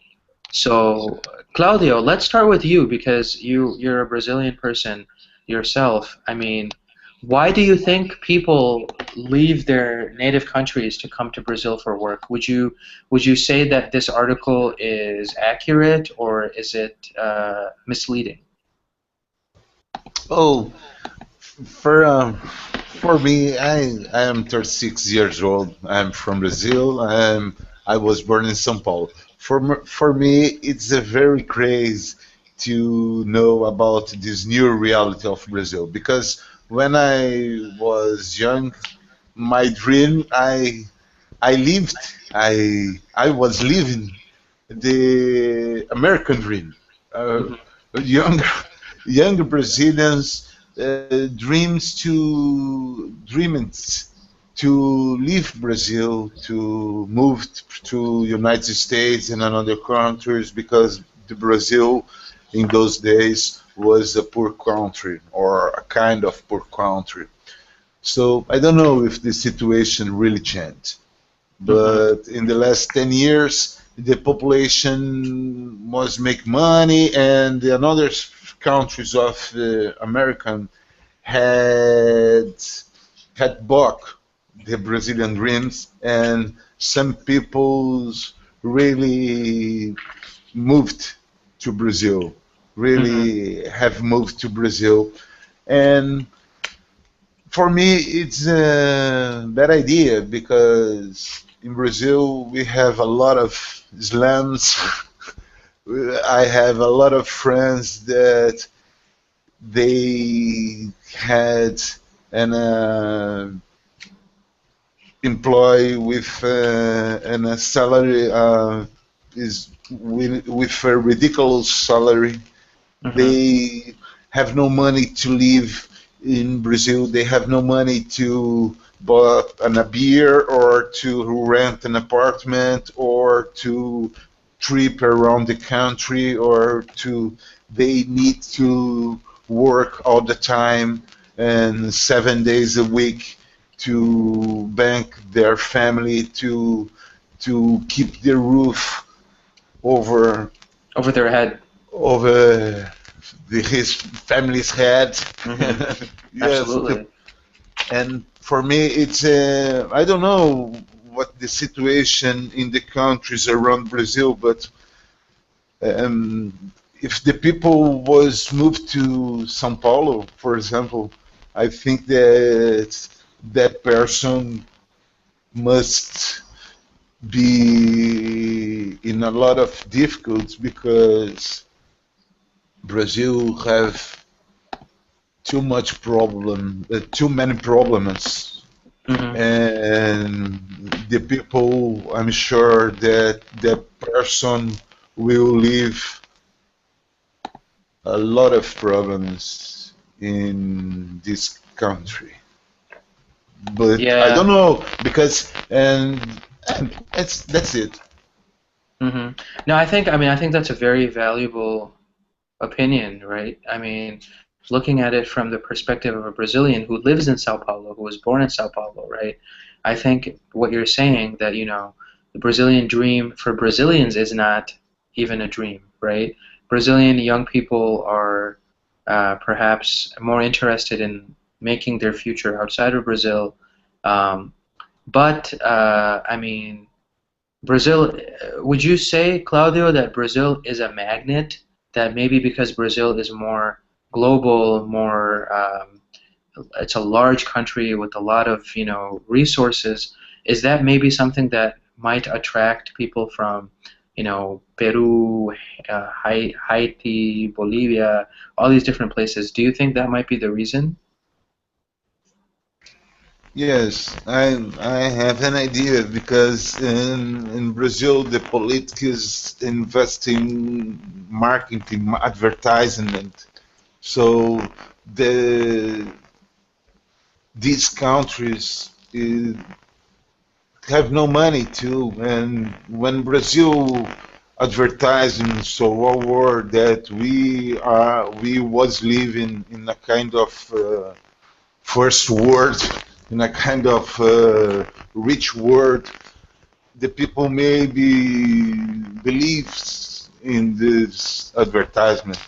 So, Claudio, let's start with you because you're a Brazilian person yourself. I mean, why do you think people leave their native countries to come to Brazil for work? Would you say that this article is accurate or is it misleading? Oh, for me, I am 36 years old. I'm from Brazil. I was born in São Paulo. For me, it's a very crazy to know about this new reality of Brazil because when I was young, my dream I lived I was living the American dream. Uh, Hmm. young young Brazilians dreams to leave Brazil to move to United States and another countries because the Brazil in those days was a poor country or a kind of poor country. So I don't know if the situation really changed. Hmm. But in the last 10 years, the population was make money, and the other countries of American had bought the Brazilian dreams, and some peoples really moved to Brazil, Hmm. really have moved to Brazil, and for me, it's a bad idea because in Brazil we have a lot of slums. I have a lot of friends that they had an employ with and a salary is with a ridiculous salary. Hmm. They have no money to live in Brazil. They have no money to buy a beer or to rent an apartment or to trip around the country or to they need to work all the time and 7 days a week to bank their family to keep the roof over Over their head. over his family's head. Hmm. Yes, Absolutely. and for me, it's I don't know what the situation in the countries around Brazil, but if the people was moved to São Paulo, for example, I think that that person must be in a lot of difficulties because Brazil have too many problems, Hmm. and the people, I'm sure that the person will leave a lot of problems in this country. But I don't Yeah. know because and that's it. Hmm. No, I think that's a very valuable opinion, right? I mean, looking at it from the perspective of a Brazilian who lives in Sao Paulo, who was born in Sao Paulo, right? I think what you're saying that, the Brazilian dream for Brazilians is not even a dream, right? Brazilian young people are perhaps more interested in making their future outside of Brazil. Um, but, I mean, Brazil, would you say, Claudio, that Brazil is a magnet? That maybe because Brazil is more global, more, it's a large country with a lot of, resources. Is that maybe something that might attract people from, Peru, Haiti, Bolivia, all these different places? Do you think that might be the reason? Yes, I have an idea because in Brazil the politics invest in marketing, advertisement. So the these countries have no money too, and when Brazil advertising so our world that we was living in a kind of first world, in a kind of rich world, the people maybe believes in this advertisement,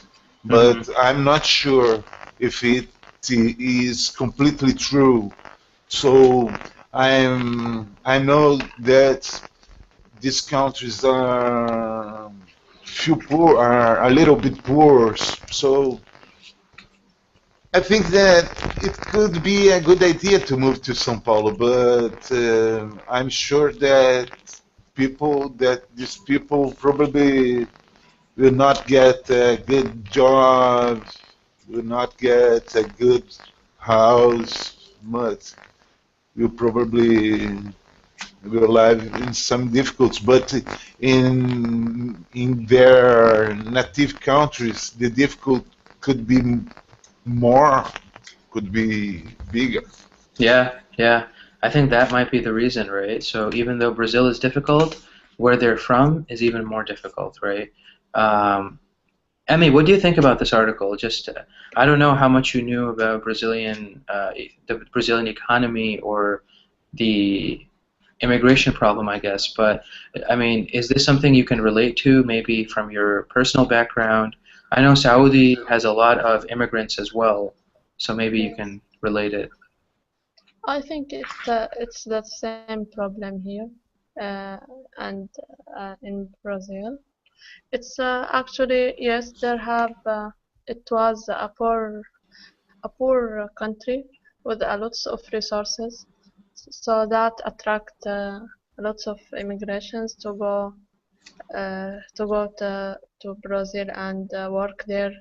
Mm-hmm. but I'm not sure if it is completely true. So I know that these countries are few poor, are a little bit poor. So I think that it could be a good idea to move to São Paulo, but I'm sure that these people probably will not get a good job, will not get a good house, but will probably will have in some difficulties. But in their native countries, the difficult could be more, could be bigger. Yeah, yeah. I think that might be the reason, right? So even though Brazil is difficult, where they're from is even more difficult, right? Um, Emmy, what do you think about this article? Just, I don't know how much you knew about the Brazilian economy or the immigration problem, I guess. But I mean, is this something you can relate to, maybe from your personal background? I know Saudi has a lot of immigrants as well, so maybe you Yes. can relate it. I think it's the same problem here, uh, and in Brazil. It's actually yes, there have it was a poor country with a lots of resources, so that attract lots of immigrations to Brazil and work there.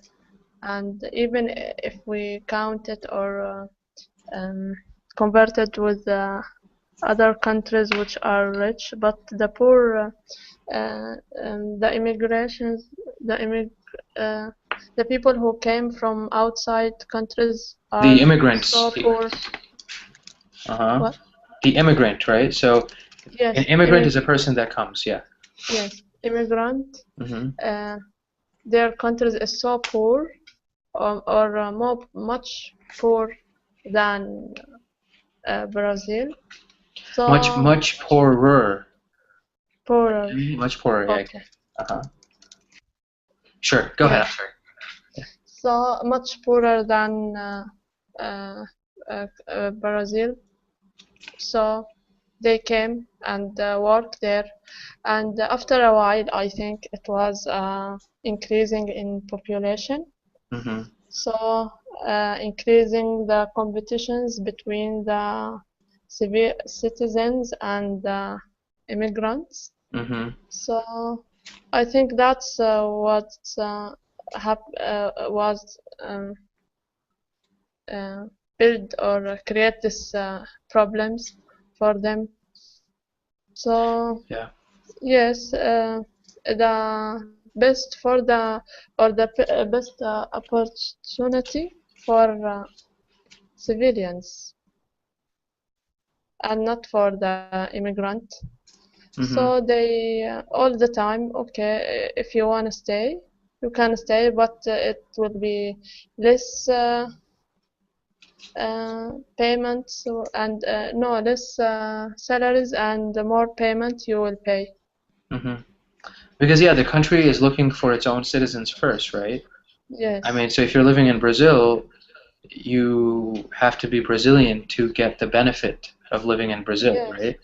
And even if we count it or um, convert it with other countries which are rich, but the poor, the immigrations, the immig, uh, the people who came from outside countries are The immigrants, so poor. uh-huh, What? the immigrant, right? So an Yes, immigrant is a person that comes, yeah. yes, immigrant. Hmm. Uh, their countries is so poor, or much poor than Brazil. Much, So much poorer. poorer. Much poorer, yeah. Okay. Uh-huh. Sure, go ahead. I'm Yes. sorry. Yeah. So much poorer than uh, Brazil. So they came and worked there, and after a while, I think it was increasing in population. Mm-hmm. So increasing the competitions between the civil citizens and the immigrants. Mm-hmm. So I think that's what was uh, build or create these problems for them. So Yeah. yes, the best for the or the best opportunity for civilians and not for the immigrant. Mm-hmm. So they all the time, okay, if you want to stay, you can stay, but it will be less payments and no less salaries and more payment you will pay. Mm-hmm. Because yeah, the country is looking for its own citizens first, right? I Yes, mean, so if you're living in Brazil, you have to be Brazilian to get the benefit of living in Brazil, yes, right?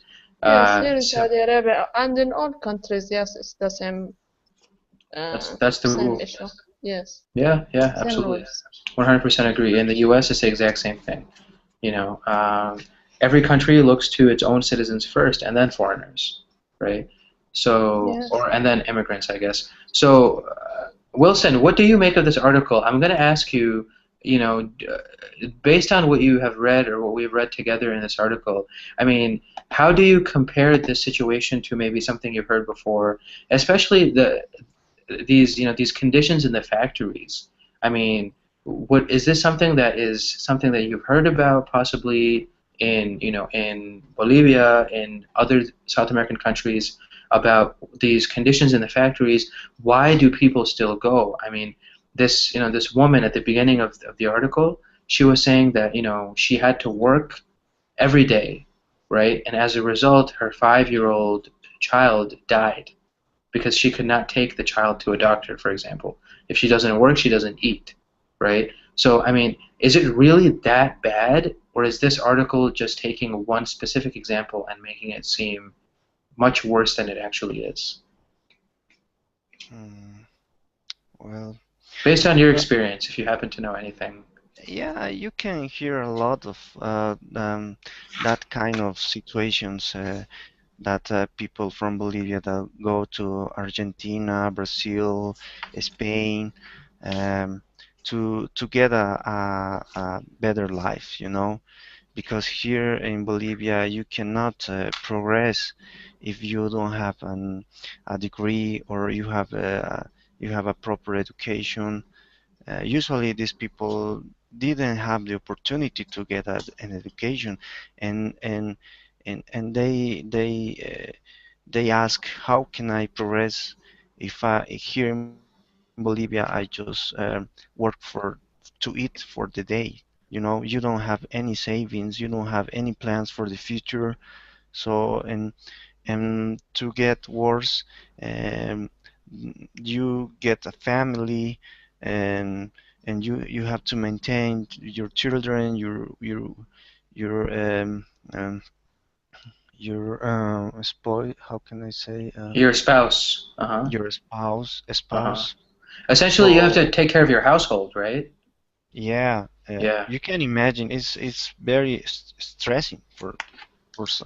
yes. Here in So Saudi Arabia and in all countries, yes, it's the that's the same rule. issue. Yes, Yeah, yeah, same absolutely. rules. 100% agree. In the U.S., it's the exact same thing. You know, every country looks to its own citizens first, and then foreigners, right? So, Yes. or and then immigrants, I guess. So, Wilson, what do you make of this article? I'm going to ask you. you know, based on what you have read or what we've read together in this article, I mean, how do you compare this situation to maybe something you've heard before, especially these, these conditions in the factories? I mean, what is this something that you've heard about possibly in, in Bolivia, in other South American countries, about these conditions in the factories? Why do people still go? I mean, this woman at the beginning of the article, she was saying that, she had to work every day, right? And as a result, her 5-year-old child died because she could not take the child to a doctor, for example. If she doesn't work, she doesn't eat, right? So, I mean, is it really that bad, or is this article just taking one specific example and making it seem much worse than it actually is? Mm, well, Based on your well, experience, if you happen to know anything. yeah, you can hear a lot of that kind of situations that people from Bolivia that go to Argentina, Brazil, Spain, um, to get a better life, you know. Because here in Bolivia you cannot progress if you don't have a degree or you have a proper education. Usually these people didn't have the opportunity to get an education, and and and they ask, how can I progress if I here in Bolivia I just work to eat for the day. You know, you don't have any savings, you don't have any plans for the future. So and to get worse, um, you get a family, and you have to maintain your children, your spoil. How can I say? Your spouse. Uh-huh. Your spouse, a Uh-huh. spouse. Essentially, you have So to take care of your household, right? yeah, Yeah. you can imagine it's very stressing for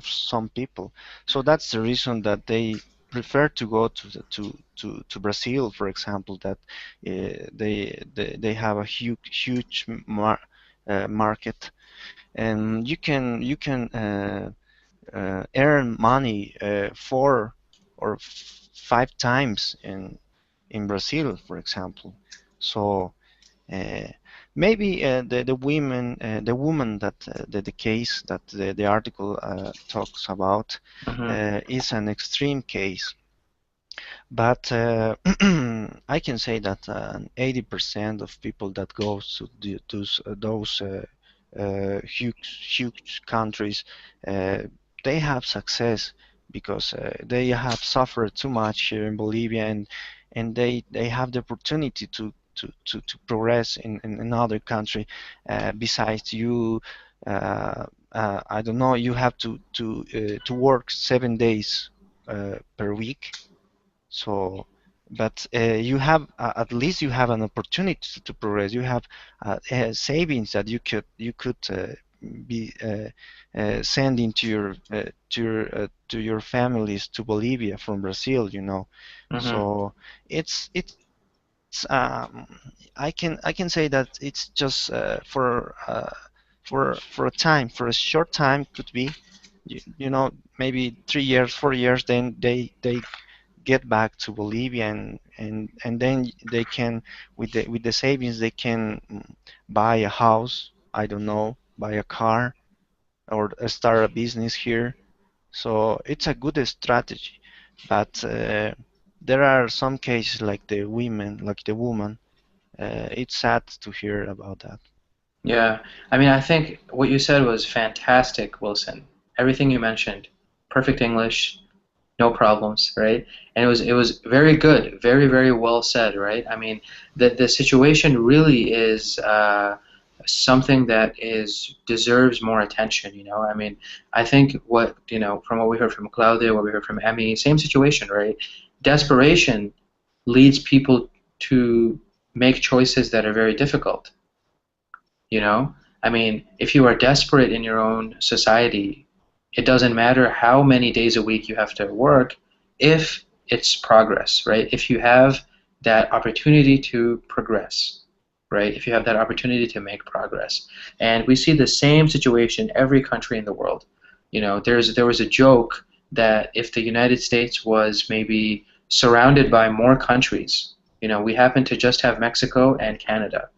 some people. So that's the reason that they prefer to go to to Brazil, for example, that they have a huge market, and you can earn money 4 or 5 times in Brazil, for example. So uh, maybe the woman that the case that the article talks about Mm-hmm. is an extreme case, but I can say that 80% of people that goes to those huge countries, uh, they have success because they have suffered too much here in Bolivia, and they have the opportunity to progress in another country. Besides you, I don't know, you have to work 7 days per week. So, but you have at least you have an opportunity to progress. You have savings that you could be sending to your families to Bolivia from Brazil. You know, Mm-hmm. so I can say that it's just for a time, for a short time could be, you know, maybe 3 years, 4 years, then they get back to Bolivia, and then they can, with the savings, they can buy a house, I don't know, buy a car, or start a business here. So it's a good strategy, but there are some cases like the woman. It's sad to hear about that. Yeah. I mean, I think what you said was fantastic, Wilson. Everything you mentioned, perfect English, no problems, right? And it was very good, very, very well said, right? I mean, the situation really is something that is deserves more attention, you know? I mean, I think what, from what we heard from Claudia, what we heard from Emmy, same situation, right? Desperation leads people to make choices that are very difficult, you know? I mean, if you are desperate in your own society, it doesn't matter how many days a week you have to work if it's progress, right? If you have that opportunity to progress. right? If you have that opportunity to make progress. And we see the same situation in every country in the world. You know, there was a joke that if the United States was maybe surrounded by more countries, you know, we happen to just have Mexico and Canada.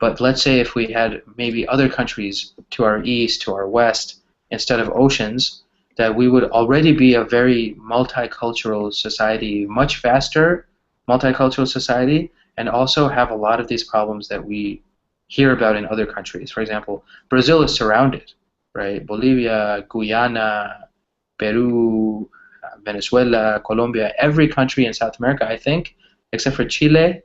But let's say if we had maybe other countries to our east, to our west, instead of oceans, that we would already be a very multicultural society, much faster multicultural society, and also have a lot of these problems that we hear about in other countries. For example, Brazil is surrounded, right? Bolivia, Guyana, Peru, Venezuela, Colombia, every country in South America, I think, except for Chile,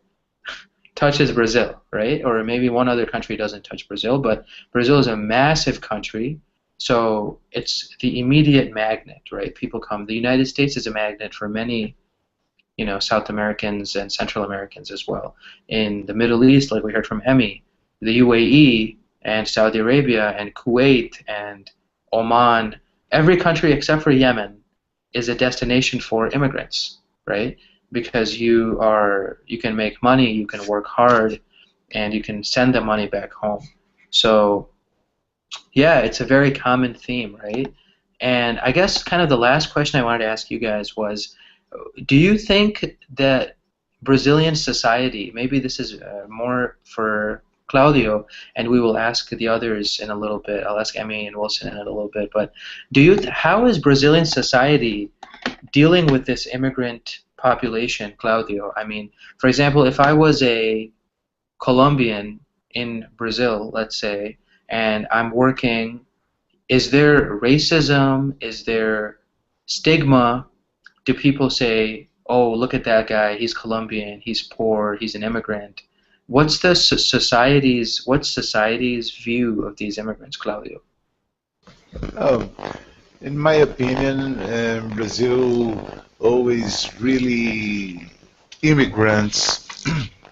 touches Brazil, right? Or maybe one other country doesn't touch Brazil, but Brazil is a massive country, so it's the immediate magnet, right? People come. The United States is a magnet for many, you know, South Americans and Central Americans as well. In the Middle East, like we heard from Emmy, the UAE and Saudi Arabia and Kuwait and Oman, every country except for Yemen is a destination for immigrants, right? Because you can make money, you can work hard, and you can send the money back home. So yeah, it's a very common theme, right? And I guess kind of the last question I wanted to ask you guys was, do you think that Brazilian society, maybe this is more for Claudio, and we will ask the others in a little bit. I'll ask Emmy and Wilson in a little bit. But how is Brazilian society dealing with this immigrant population, Claudio? I mean, for example, if I was a Colombian in Brazil, let's say, and I'm working, is there racism? Is there stigma? Do people say, "Oh, look at that guy. He's Colombian. He's poor. He's an immigrant"? What's society's view of these immigrants, Claudio? Um, in my opinion, Brazil always really immigrants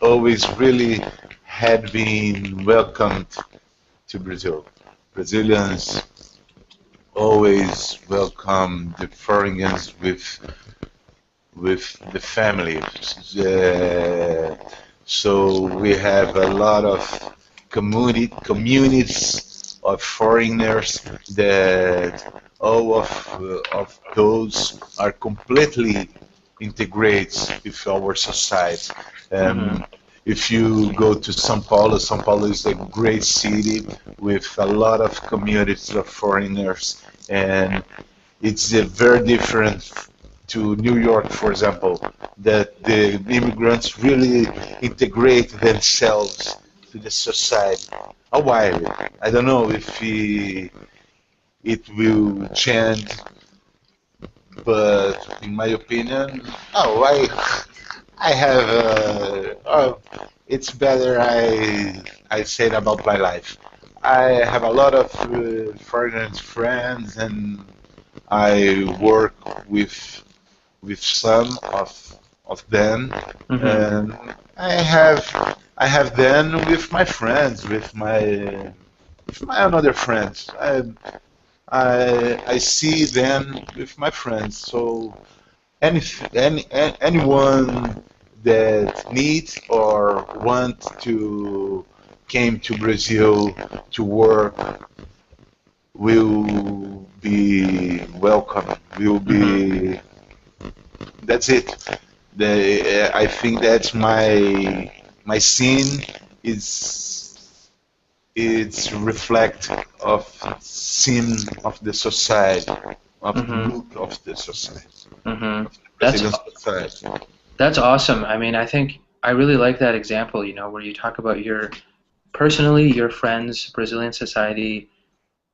always really had been welcomed to Brazil. Brazilians always welcome the foreigners with the family. So we have a lot of communities of foreigners that all of those are completely integrated with our society. If you go to São Paulo is a great city with a lot of communities of foreigners, and it's very different to New York, for example, that the immigrants really integrate themselves to the society. A while, I don't know if it will change, but in my opinion, oh, I have. It's better I said about my life. I have a lot of foreign friends, and I work with some of them, and I have them with my friends, with my another friends. I see them with my friends. So anyone that needs or want to came to Brazil to work will be welcome. Will be. That's it. I think that's my scene is it's reflect of scene of the society, of the look of the society. Society. That's awesome. I mean, I think I really like that example, you know, where you talk about personally, your friends, Brazilian society.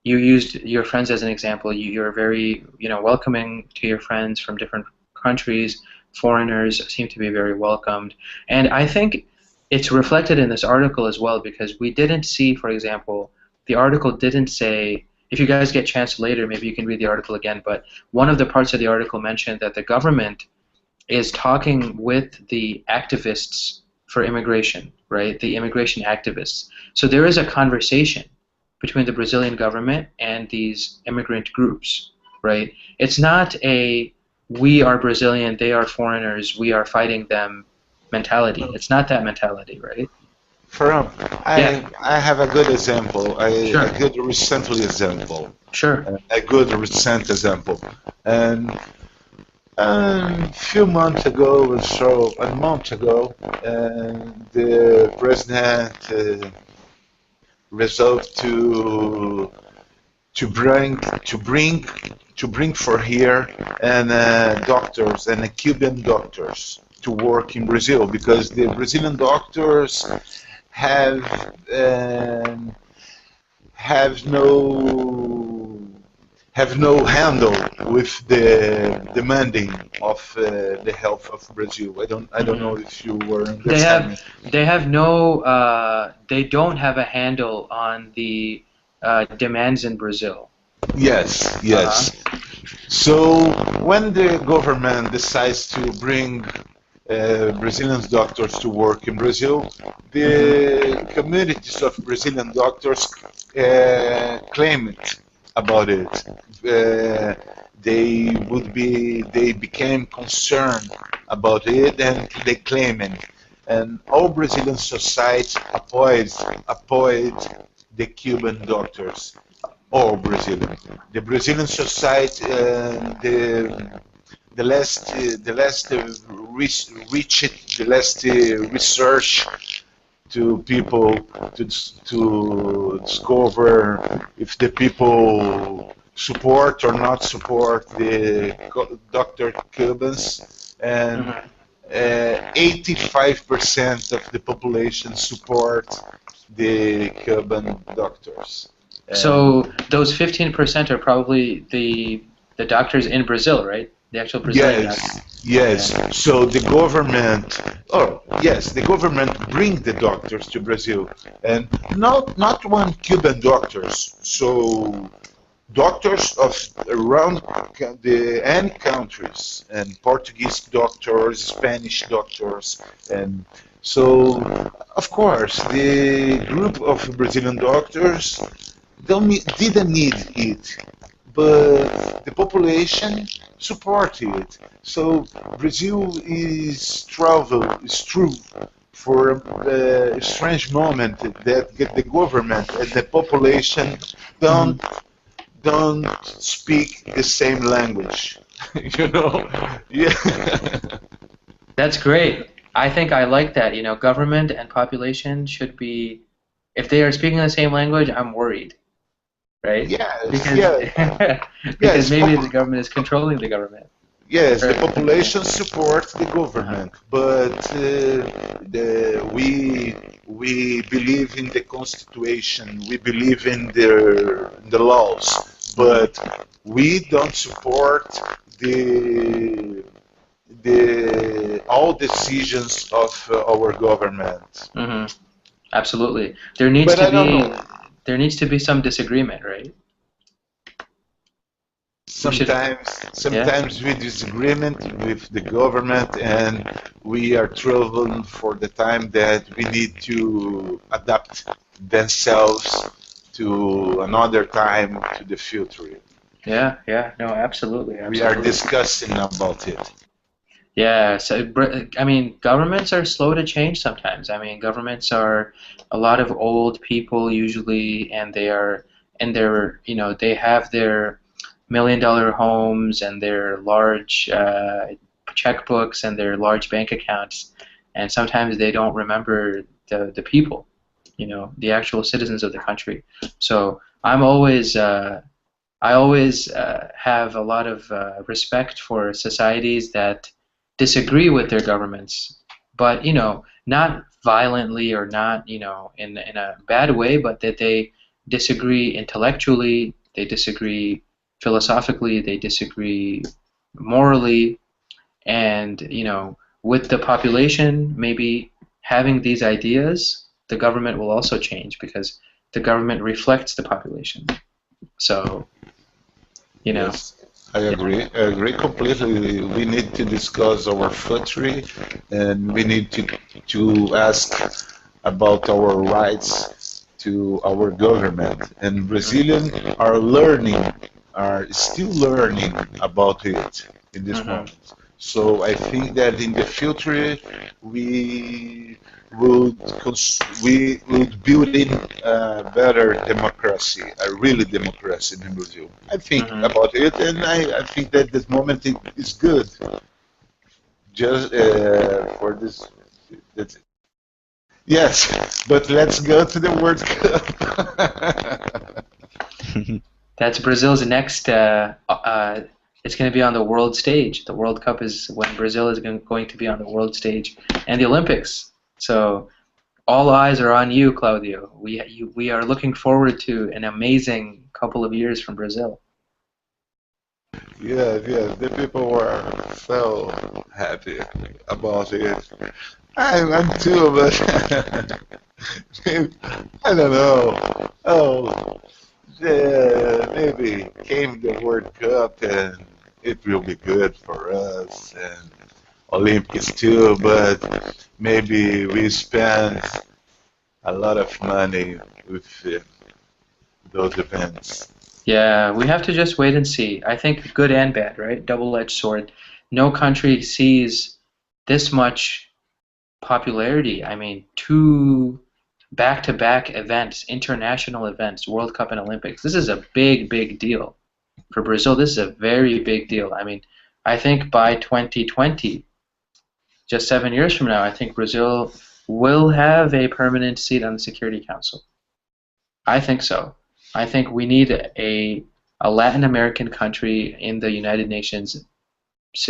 You used your friends as an example. You're very, you know, welcoming to your friends from different countries. Foreigners seem to be very welcomed. And I think it's reflected in this article as well, because we didn't see, for example, the article didn't say, if you guys get a chance later, maybe you can read the article again, but one of the parts of the article mentioned that the government is talking with the activists for immigration, right? The immigration activists. So there is a conversation between the Brazilian government and these immigrant groups, right? It's not a we are Brazilian, they are foreigners, we are fighting them mentality. It's not that mentality, right? From Yeah, I have a good example, sure, a good recently example, sure. a good recent example, and a few months ago or so, a month ago, the president resolved to bring to bring to bring for here and doctors and Cuban doctors to work in Brazil because the Brazilian doctors have have no have no handle with the demanding of the health of Brazil. I don't know Hmm. if you were They have understanding. they have no they don't have a handle on the demands in Brazil. Yes, Uh-huh. yes. So when the government decides to bring Brazilian doctors to work in Brazil, Hmm. the communities of Brazilian doctors claim it about it. They became concerned about it and they claim it. And all Brazilian society appoint the Cuban doctors or Brazilian. The Brazilian society, the last research to people to discover if the people support or not support the Dr. Cubans, and Hmm. 85% of the population support the Cuban doctors. And So those 15% are probably the doctors in Brazil, right? The actual Brazilian doctors. yes, yes. Yeah. So the government, oh yes, the government bring the doctors to Brazil, and not one Cuban doctors. So doctors of around the any countries, and Portuguese doctors, Spanish doctors, and so of course the group of Brazilian doctors didn't need it, but the population supported it. So Brazil is true for a strange moment that the government and the population Hmm. don't don't speak the same language. you know? Yeah. That's great. I think I like that. Government and population should be, if they are speaking the same language, I'm worried, right? yes, Because yes, because yes. maybe the government is controlling the government. Yes, the Or, population supports the uh-huh. government, but we believe in the constitution, we believe in the laws, Hmm. but we don't support the all decisions of our government. Hmm. Absolutely. There needs But to I don't be know. there needs to be some disagreement, right? We should, yeah. Sometimes we disagreement with the government, and we are traveling for the time that we need to adapt themselves to another time to the future. Yeah, yeah, no, absolutely, We are absolutely. discussing about it. Yeah, so I mean, governments are slow to change sometimes. I mean, governments are a lot of old people usually, and they have their million-dollar homes and their large checkbooks and their large bank accounts, and sometimes they don't remember the people, the actual citizens of the country. So I always have a lot of respect for societies that disagree with their governments, but not violently or not in a bad way, but that they disagree intellectually, they disagree philosophically, they disagree morally, and with the population maybe having these ideas, the government will also change because the government reflects the population. So, you know. Yes, I agree. I agree completely. We need to discuss our future, and we need to ask about our rights to our government. And Brazilians are still learning about it in this Mhm. moment. So I think that in the future we we would build in a better democracy, a really democracy in Brazil. I think Hmm. about it, and I think that this moment is good. Just for this, that's it. Yes, but let's go to the World Cup. That's Brazil's next. It's going to be on the world stage. The World Cup is when Brazil is going to be on the world stage, and the Olympics. So all eyes are on you, Claudio. We are looking forward to an amazing couple of years from Brazil. Yes, yes, the people were so happy about it. I'm too, but I don't know. Oh, maybe came the World Cup and it will be good for us and Olympics too, but maybe we spend a lot of money with those events. Yeah, we have to just wait and see. I think good and bad, right? Double-edged sword. No country sees this much popularity. I mean, two back-to-back events, international events, World Cup and Olympics. This is a big, big deal. For Brazil, this is a very big deal. I mean, I think by 2020, just 7 years from now, I think Brazil will have a permanent seat on the Security Council. I think so. I think we need a Latin American country in the United Nations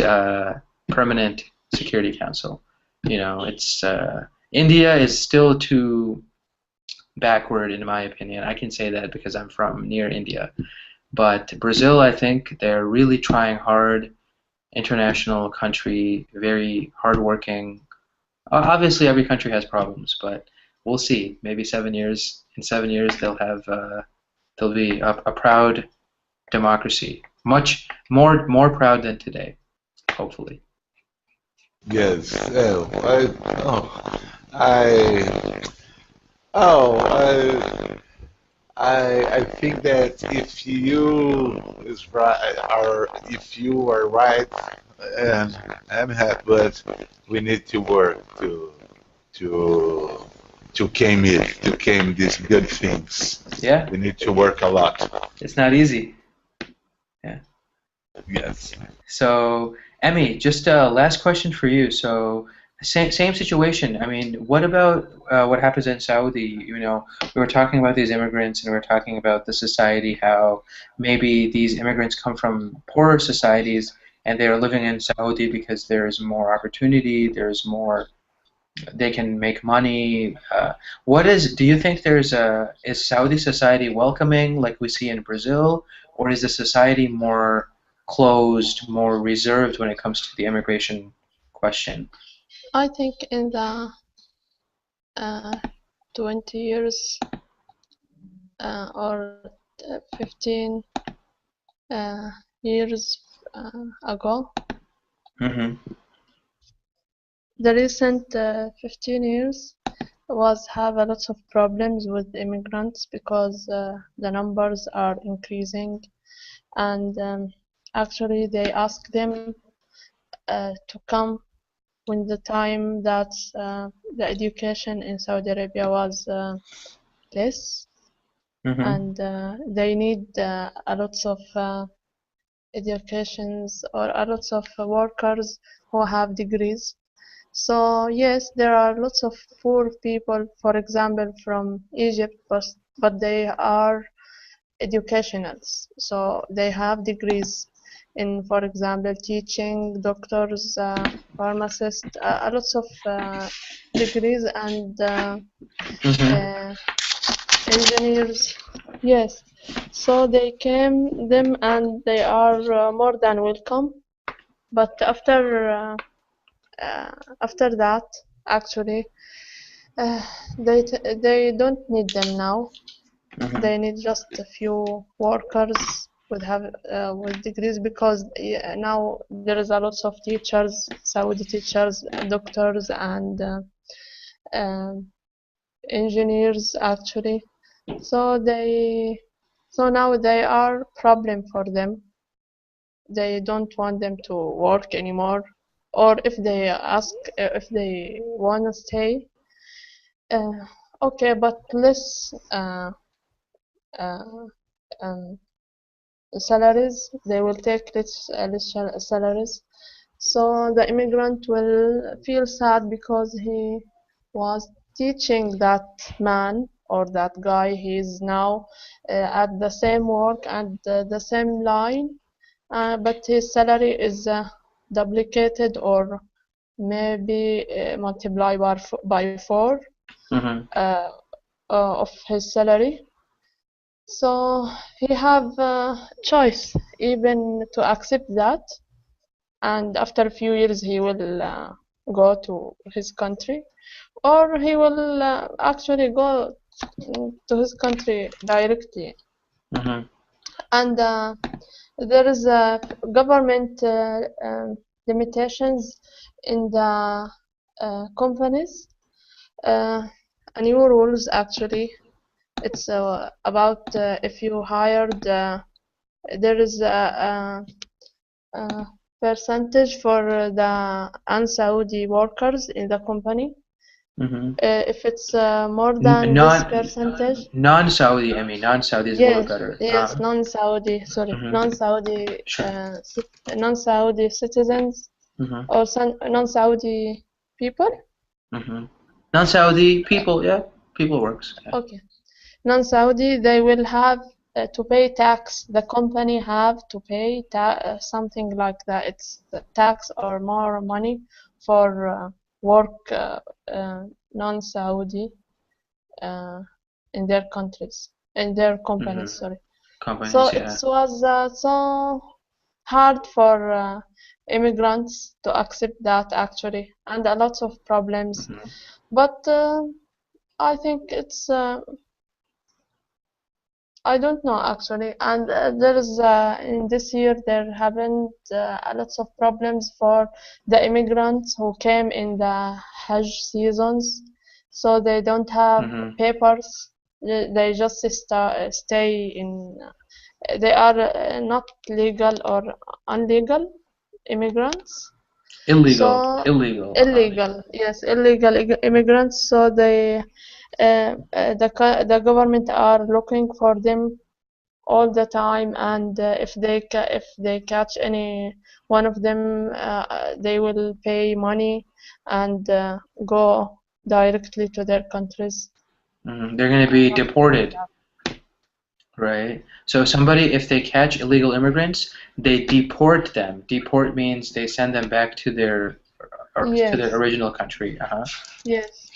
uh, permanent Security Council. You know, it's India is still too backward in my opinion. I can say that because I'm from near India. But Brazil, I think they're really trying hard. International country, very hardworking. Obviously, every country has problems, but we'll see. Maybe 7 years. In 7 years, they'll be a proud democracy, much more proud than today. Hopefully. Yes. I, oh, I think that if you is right, or if you are right, and I'm happy, but we need to work to to came these good things. Yeah, We need to work a lot. it's not easy. Yeah. Yes. So, Emmy, just a last question for you. So, same situation. I mean, what about what happens in Saudi? You know, we were talking about these immigrants, and we were talking about the society, how maybe these immigrants come from poorer societies, and they are living in Saudi because there's more opportunity, there's more, they can make money. Do you think is Saudi society welcoming like we see in Brazil, or is the society more closed, more reserved when it comes to the immigration question? I think in the uh, 20 years or 15 uh, years ago, Mm-hmm. the recent 15 years was have a lot of problems with immigrants because the numbers are increasing, and actually they ask them to come when the time that the education in Saudi Arabia was less, Mm-hmm. and they need a lot of educations or a lot of workers who have degrees. So yes, there are lots of poor people, for example, from Egypt, but they are educationals. So they have degrees in, for example, teaching, doctors, pharmacists, a lots of degrees, and Mm-hmm. uh, engineers. Yes. So they came them, and they are more than welcome. But uh, after that, actually, uh, they don't need them now. Mm-hmm. They need just a few workers with degrees, because now there is a lot of teachers, Saudi teachers, doctors, and um, engineers actually. So now they are problem for them. They don't want them to work anymore. or if they ask if they want to stay, okay, but less uh, um, salaries. They will take less salaries. So the immigrant will feel sad because he was teaching that man or that guy. He is now at the same work and the same line, but his salary is duplicated or maybe multiplied by four Mm-hmm. of his salary. So he have a choice even to accept that, and after a few years he will go to his country, or he will actually go to his country directly. Mm-hmm. And there is a government limitations in the companies, uh, new rules actually. It's about if you hired, there is a percentage for the un-Saudi workers in the company. Mm-hmm. If it's more than this percentage, Non-Saudi, I mean, non-Saudi is a little yes, better. yes, non-Saudi, sorry, Mm-hmm. non-Saudi, Sure. non-Saudi citizens Mm-hmm. or non-Saudi people. Mm-hmm. Non-Saudi people, yeah, people works. Yeah. Okay, non-Saudi, they will have to pay tax. The company have to pay something like that. It's the tax or more money for work non-Saudi uh, in their countries, in their companies. Mm-hmm. Sorry. So Companies, it yeah. was so hard for immigrants to accept that actually, and a lot of problems. Mm-hmm. But I think it's I don't know actually, and there is in this year there happened a lots of problems for the immigrants who came in the Hajj seasons, so they don't have Mm-hmm. papers. They just stay in. They are not legal or illegal immigrants. Illegal, So illegal. illegal, yes, illegal immigrants. So the government are looking for them all the time, and if they catch any one of them, they will pay money and go directly to their countries. Mm-hmm. They're going to be deported, right? So somebody, if they catch illegal immigrants, they deport them. Deport means they send them back to their Yes, original country. Uh-huh. yes.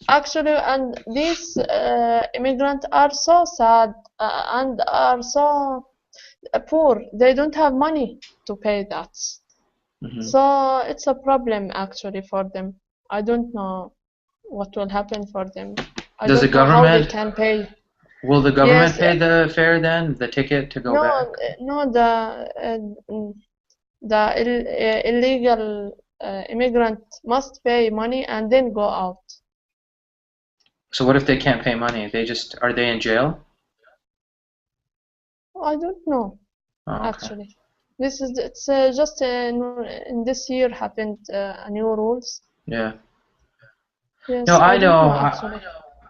Actually, and these immigrants are so sad and are so poor. They don't have money to pay that. Mm-hmm. So it's a problem actually for them. I don't know what will happen for them. I Does the don't know how they government, can pay. will the government Yes, pay the fare then, the ticket to go no, back? no, the illegal immigrant must pay money and then go out. So what if they can't pay money? Are they in jail? I don't know Oh, okay. actually. It's just in this year happened new rules. Yeah. Yes, No, I I don't know. know actually.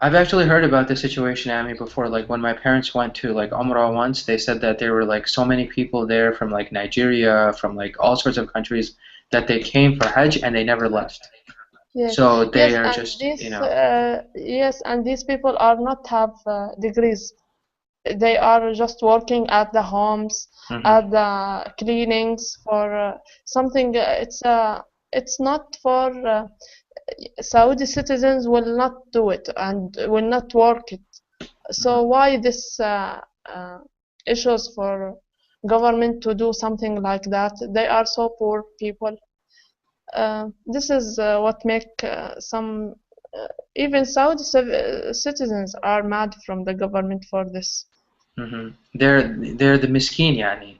I've actually heard about this situation, Amy, before. Like when my parents went to like Umrah once, they said that there were like so many people there from like Nigeria, from like all sorts of countries that they came for Hajj and they never left. Yes, So they yes, are and just, these yes, and these people are not have degrees. They are just working at the homes, hmm at the cleanings for something. It's not for Saudi citizens will not do it and will not work it. So why this issues for government to do something like that? They are so poor people. This is what make some even Saudi citizens are mad from the government for this. hmm They're the miskin, yani.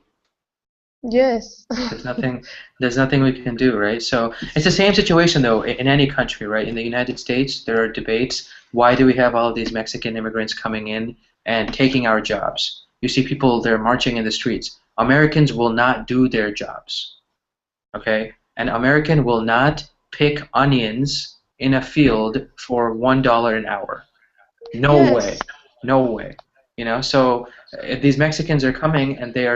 Yes. There's nothing there's nothing we can do, right? So it's the same situation though in any country, right? In the United States, there are debates. Why do we have all of these Mexican immigrants coming in and taking our jobs? You see people they're marching in the streets. Americans will not do their jobs. Okay? An American will not pick onions in a field for $1 an hour. No way, Yes. no way. So these Mexicans are coming, and they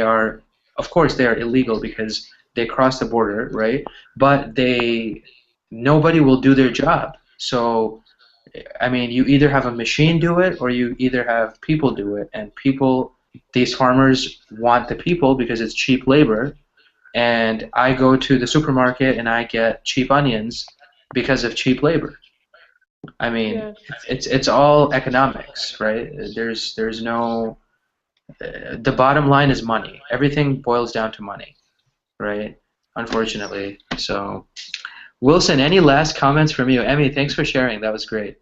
are, of course, they are illegal because they cross the border, right? But nobody will do their job. So I mean, you either have a machine do it or you either have people do it. And these farmers want the people because it's cheap labor. And I go to the supermarket and I get cheap onions because of cheap labor. I mean, Yes. it's all economics, right? There's no the bottom line is money. Everything boils down to money, right? Unfortunately. So, Wilson, any last comments from you? Emmy, thanks for sharing. That was great.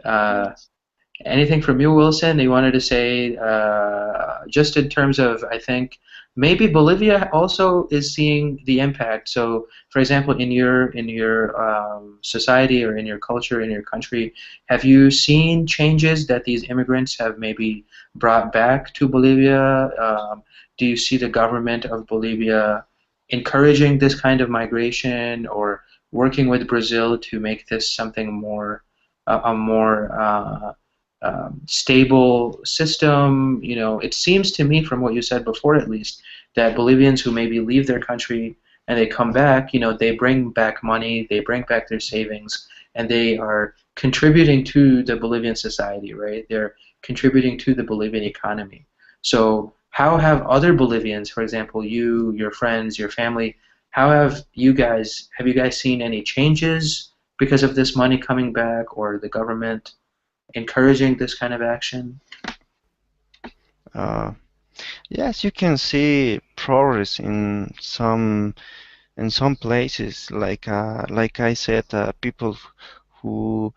Uh, Yes. Anything from you, Wilson, that you wanted to say, just in terms of, I think, maybe Bolivia also is seeing the impact. So, for example, in your society or in your culture, in your country, have you seen changes that these immigrants have maybe brought back to Bolivia? Do you see the government of Bolivia encouraging this kind of migration or working with Brazil to make this something more, a more stable system. It seems to me, from what you said before at least, that Bolivians who maybe leave their country and they come back, they bring back money, they bring back their savings, and they are contributing to the Bolivian society, right? They're contributing to the Bolivian economy. So how have other Bolivians, for example, you, your friends, your family, how have you guys seen any changes because of this money coming back or the government encouraging this kind of action? Uh, yes, you can see progress in some places. Like I said, people who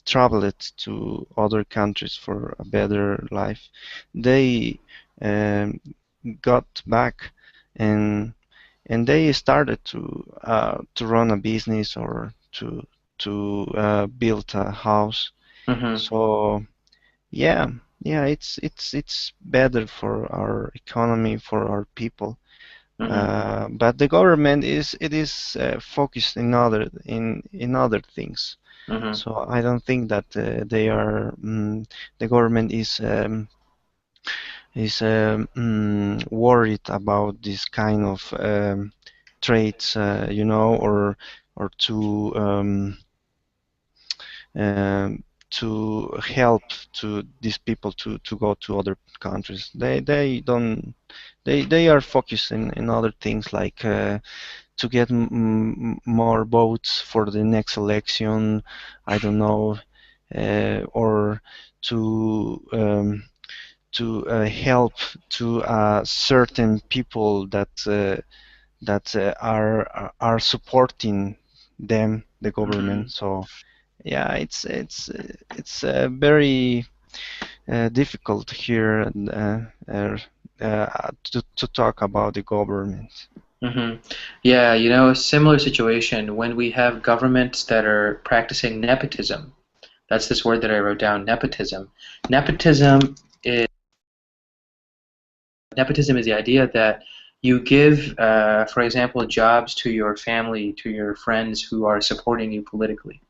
traveled to other countries for a better life, they um, got back and they started to run a business or to build a house. Mm-hmm. So yeah, yeah, it's better for our economy, for our people. Mm-hmm. But the government is focused in other things. Mm-hmm. So I don't think that the government is worried about this kind of traits, or um, to help to these people to go to other countries. They don't. They are focused in other things, like to get more votes for the next election. I don't know, or to um, help to certain people that are supporting them, the Mm-hmm. government. So yeah, it's very difficult here to talk about the government. Mm-hmm. Yeah, a similar situation when we have governments that are practicing nepotism. That's this word that I wrote down, nepotism. Nepotism is nepotism is the idea that you give, for example, jobs to your family, to your friends who are supporting you politically.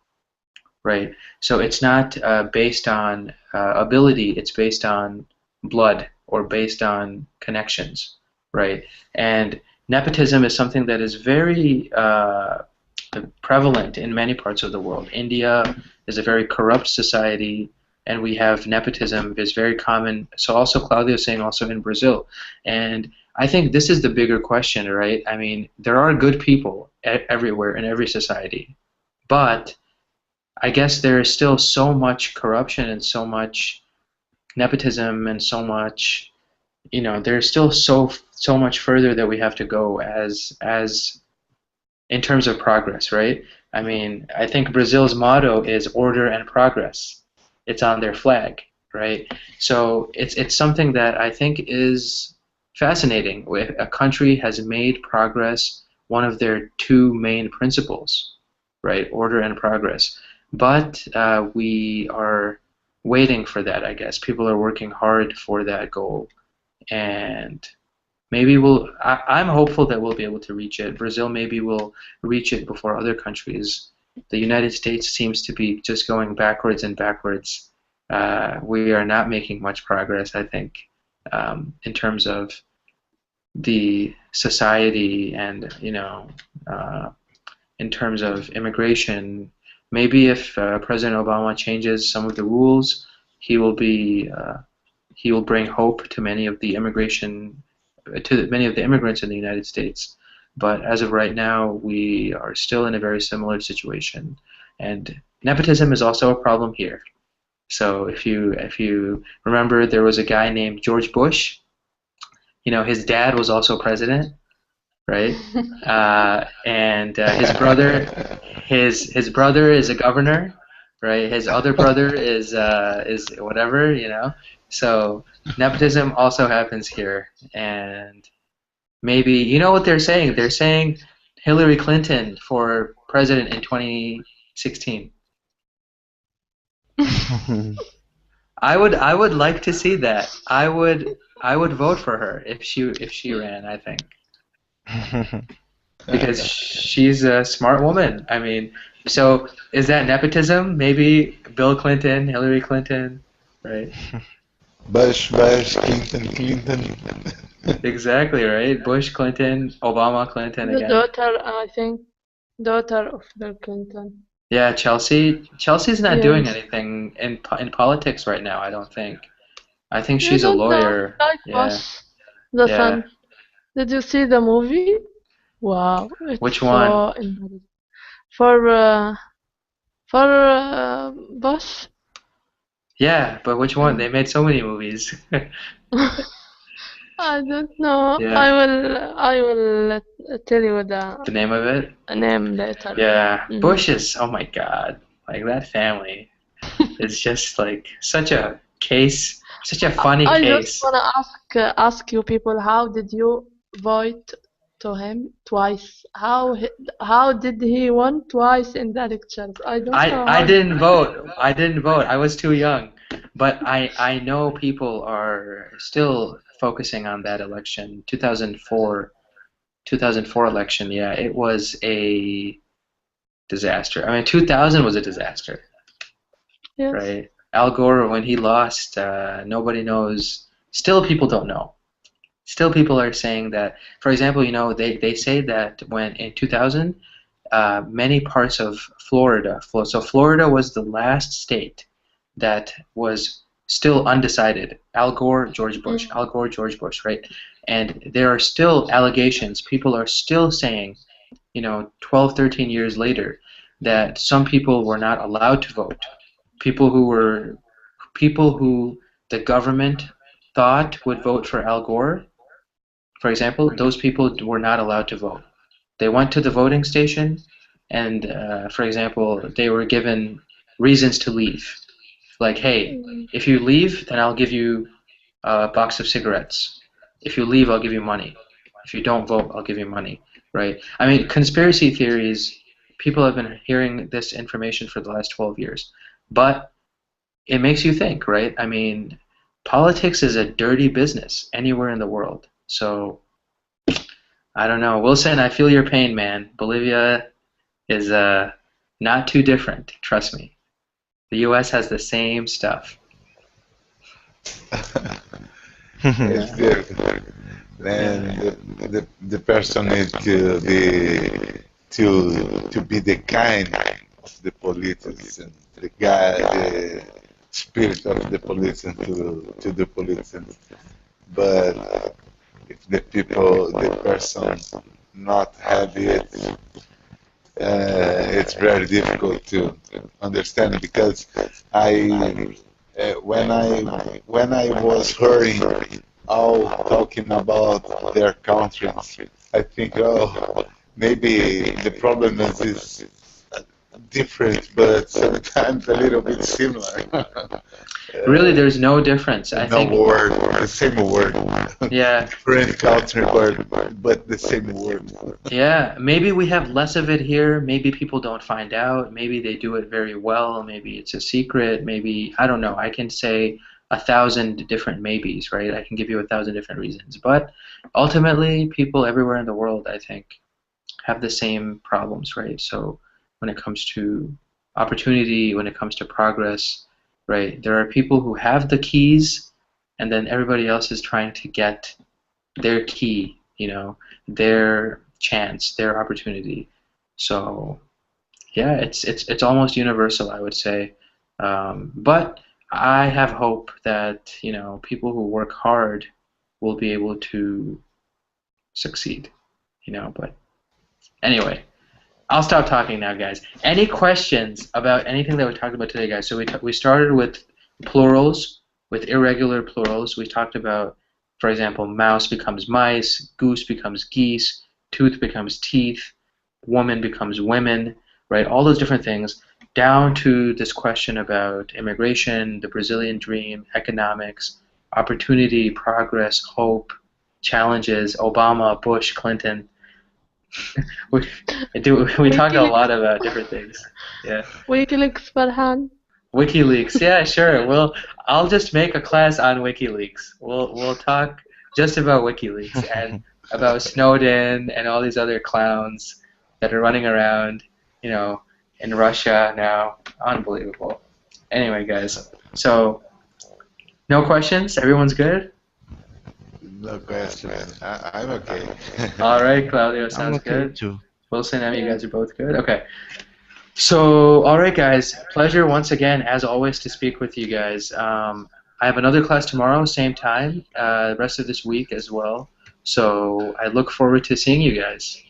Right. So it's not based on ability, it's based on blood or based on connections. Right. And nepotism is something that is very prevalent in many parts of the world. India is a very corrupt society, and we have nepotism is very common. So also Claudia is saying also in Brazil. And I think this is the bigger question, right? I mean, there are good people everywhere in every society, but I guess there is still so much corruption and so much nepotism and so much, there's still so much further that we have to go as in terms of progress, right? I mean, I think Brazil's motto is order and progress. It's on their flag, right? So it's something that I think is fascinating. If a country has made progress one of their two main principles, right? Order and progress. But we are waiting for that, I guess. People are working hard for that goal, and maybe I'm hopeful that we'll be able to reach it. Brazil maybe will reach it before other countries. The United States seems to be just going backwards and backwards. We are not making much progress, I think, in terms of the society and, in terms of immigration. Maybe if President Obama changes some of the rules, he will bring hope to many of the immigrants in the United States. But as of right now, we are still in a very similar situation, and nepotism is also a problem here. So if you remember, there was a guy named George Bush. His dad was also president, right? And his brother is a governor, right? His other brother is whatever. So nepotism also happens here, and maybe what they're saying? They're saying Hillary Clinton for president in 2016. I would like to see that. I would vote for her if she ran, I think. Because she's a smart woman. I mean, so is that nepotism? Maybe Bill Clinton, Hillary Clinton, right? Bush, Clinton. Exactly, right? Bush, Clinton, Obama, Clinton The again. daughter, I think, daughter of Bill Clinton. Yeah, Chelsea. Chelsea's not doing Yes. anything in politics right now, I don't think. I think You she's a don't know, lawyer. like Yeah. Boss, the Yeah. son. Did you see the movie? Wow, it's Which so one? embarrassing. For Boss. Yeah, but which one? They made so many movies. I don't know. Yeah. I will tell you The name of it? the name later. Yeah. Mhm. Bush is, oh my God. Like that family is just like such a case, such a funny I case. just wanna ask you people, how did you vote to him twice? How did he won twice in the elections? I don't know. I didn't vote. I didn't vote. I was too young. But I know people are still focusing on that election, 2004 election. Yeah, it was a disaster. I mean, 2000 was a disaster, Yes. right? Al Gore, when he lost, nobody knows. Still, people don't know. Still, people are saying that, for example, they say that when in 2000, many parts of Florida, so Florida was the last state that was still undecided. Al Gore, George Bush, Al Gore, George Bush, right? And there are still allegations. People are still saying, 12, 13 years later, that some people were not allowed to vote. People who the government thought would vote for Al Gore, for example, those people were not allowed to vote. They went to the voting station, and for example, they were given reasons to leave. Like, hey, if you leave, then I'll give you a box of cigarettes. If you leave, I'll give you money. If you don't vote, I'll give you money, right? I mean, conspiracy theories, people have been hearing this information for the last 12 years. But it makes you think, right? I mean, politics is a dirty business anywhere in the world. So, I don't know. Wilson, I feel your pain, man. Bolivia is not too different, trust me. The U.S. has the same stuff. It's different. Then the person needs to be the kind of the politicians and the spirit of the politicians to the politicians. But if the person not have it, it's very difficult to understand, because when I was hearing all talking about their countries, I think, oh, maybe the problem is different, but sometimes a little bit similar. Really, there's no difference. I think word, the same word. Yeah. Different culture word, but the same word. Yeah, maybe we have less of it here. Maybe people don't find out. Maybe they do it very well. Maybe it's a secret. Maybe, I don't know. I can say 1,000 different maybes, right? I can give you 1,000 different reasons. But ultimately, people everywhere in the world, I think, have the same problems, right? So when it comes to opportunity, when it comes to progress, right, there are people who have the keys, and then everybody else is trying to get their key, their chance, their opportunity. So yeah, it's almost universal, I would say. But I have hope that people who work hard will be able to succeed. But anyway, I'll stop talking now, guys. Any questions about anything that we talked about today, guys? So we started with plurals, with irregular plurals. We talked about, for example, mouse becomes mice, goose becomes geese, tooth becomes teeth, woman becomes women, right? All those different things, down to this question about immigration, the Brazilian dream, economics, opportunity, progress, hope, challenges, Obama, Bush, Clinton. we we talked a lot about different things. Yeah. WikiLeaks, Farhan. WikiLeaks. Yeah, sure. Well, I'll just make a class on WikiLeaks. We'll talk just about WikiLeaks and about Snowden and all these other clowns that are running around, in Russia now. Unbelievable. Anyway, guys. So, no questions? Everyone's good? No question. I'm okay. All right, Claudio, I'm sounds okay good. too. Wilson, Emmy, you guys are both good? Okay. So, all right, guys. Pleasure once again, as always, to speak with you guys. I have another class tomorrow, same time, rest of this week as well. So I look forward to seeing you guys.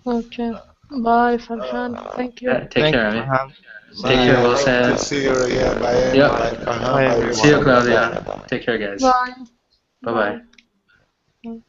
Okay. Bye, Farhan. Thank you. Yeah, take Thank care, you, Emmy. Farhan. See Take care, you. Bye. Hope Wilson. to see you again. Bye, Emmy. Yep. Bye, Farhan. Bye, Bye, everyone. See you, everyone. Claudia. Take care, guys. Bye. Bye-bye. Bye. Bye.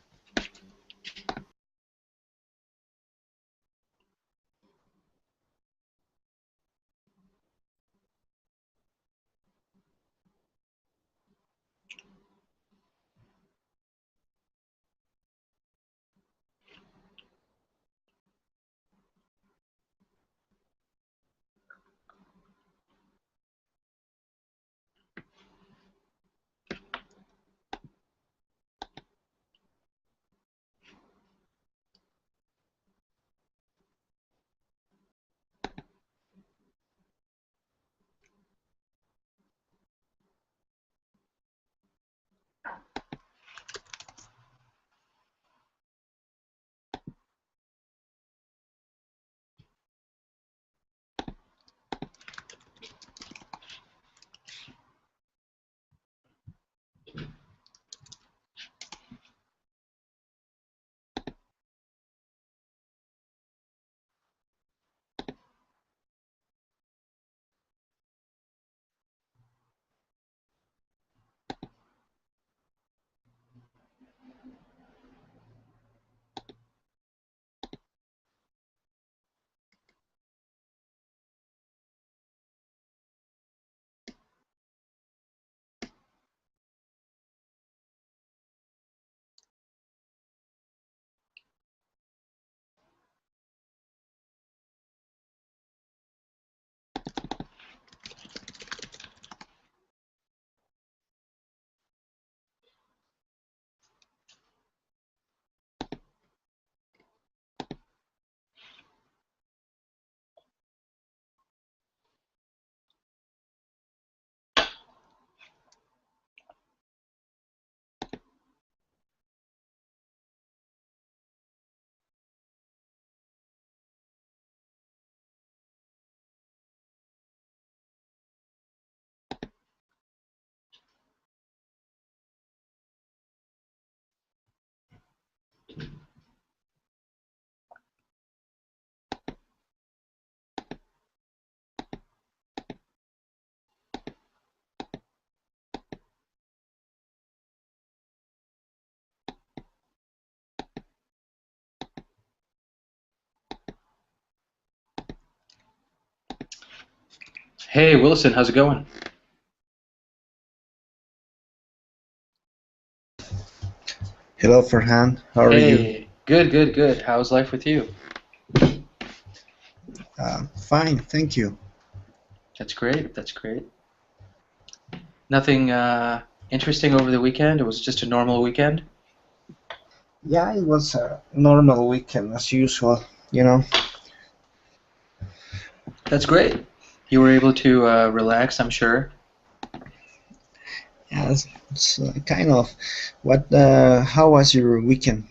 Hey, Wilson, how's it going? Hello, Farhan. How are you? Hey, good. How's life with you? Fine, thank you. That's great. Nothing interesting over the weekend? It was just a normal weekend? Yeah, it was a normal weekend as usual, you know. That's great. You were able to relax, I'm sure. Yeah, it's kind of. How was your weekend?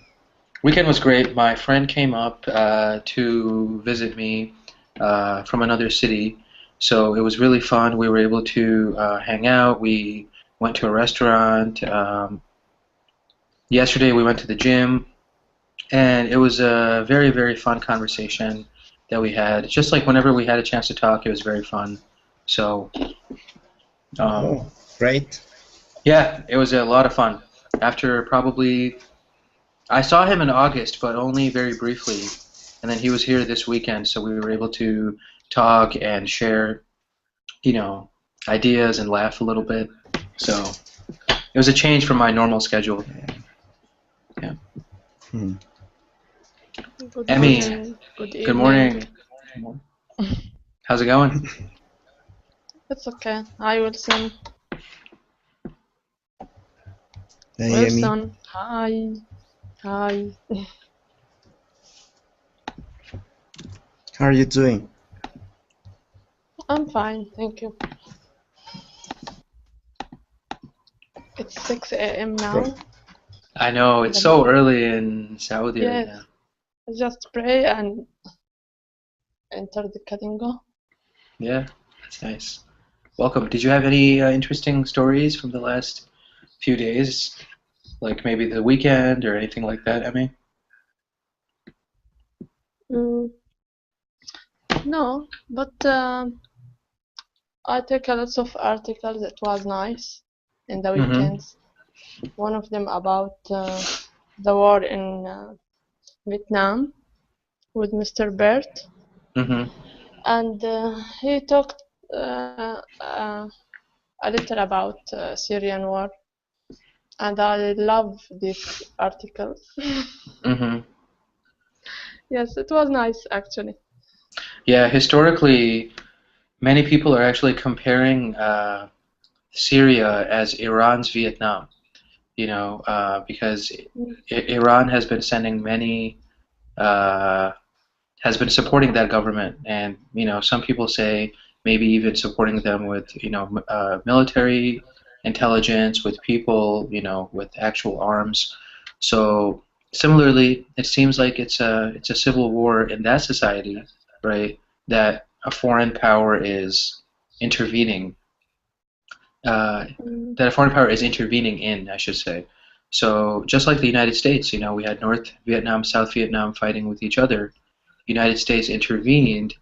Weekend was great. My friend came up to visit me from another city, so it was really fun. We were able to hang out. We went to a restaurant. Yesterday we went to the gym, and it was a very, very fun conversation that we had. Just like whenever we had a chance to talk, it was very fun. So, um, Oh, great. yeah, it was a lot of fun. After probably, I saw him in August, but only very briefly, and then he was here this weekend, so we were able to talk and share, you know, ideas and laugh a little bit. So it was a change from my normal schedule. Yeah. Hmm. Good Emmy, morning, good good evening. morning. How's it going? It's okay. Hi, Wilson. Hey, Amy. Wilson. Hi. Hi. How are you doing? I'm fine, thank you. It's 6 a.m. Great. now. I know, in it's the so morning. early in Saudi right Yes, now. I just pray and enter the Kadingo. Yeah, that's nice. Welcome. Did you have any interesting stories from the last few days? Like maybe the weekend or anything like that, Emmy? Mm, no, but I take a lot of articles. It was nice in the Mm-hmm. weekends. One of them about the war in Vietnam with Mr. Bert, Mm-hmm. and he talked a little about Syrian war, and I love these articles. Mm-hmm. Yes, it was nice actually. Yeah, historically, many people are actually comparing Syria as Iran's Vietnam, because Mm, Iran has been sending many, uh, has been supporting that government, and some people say maybe even supporting them with military intelligence, with people, with actual arms. So similarly, it seems like it's a civil war in that society, right? That a foreign power is intervening uh, mm, that a foreign power is intervening in, I should say. So just like the United States, we had North Vietnam, South Vietnam fighting with each other. United States intervened.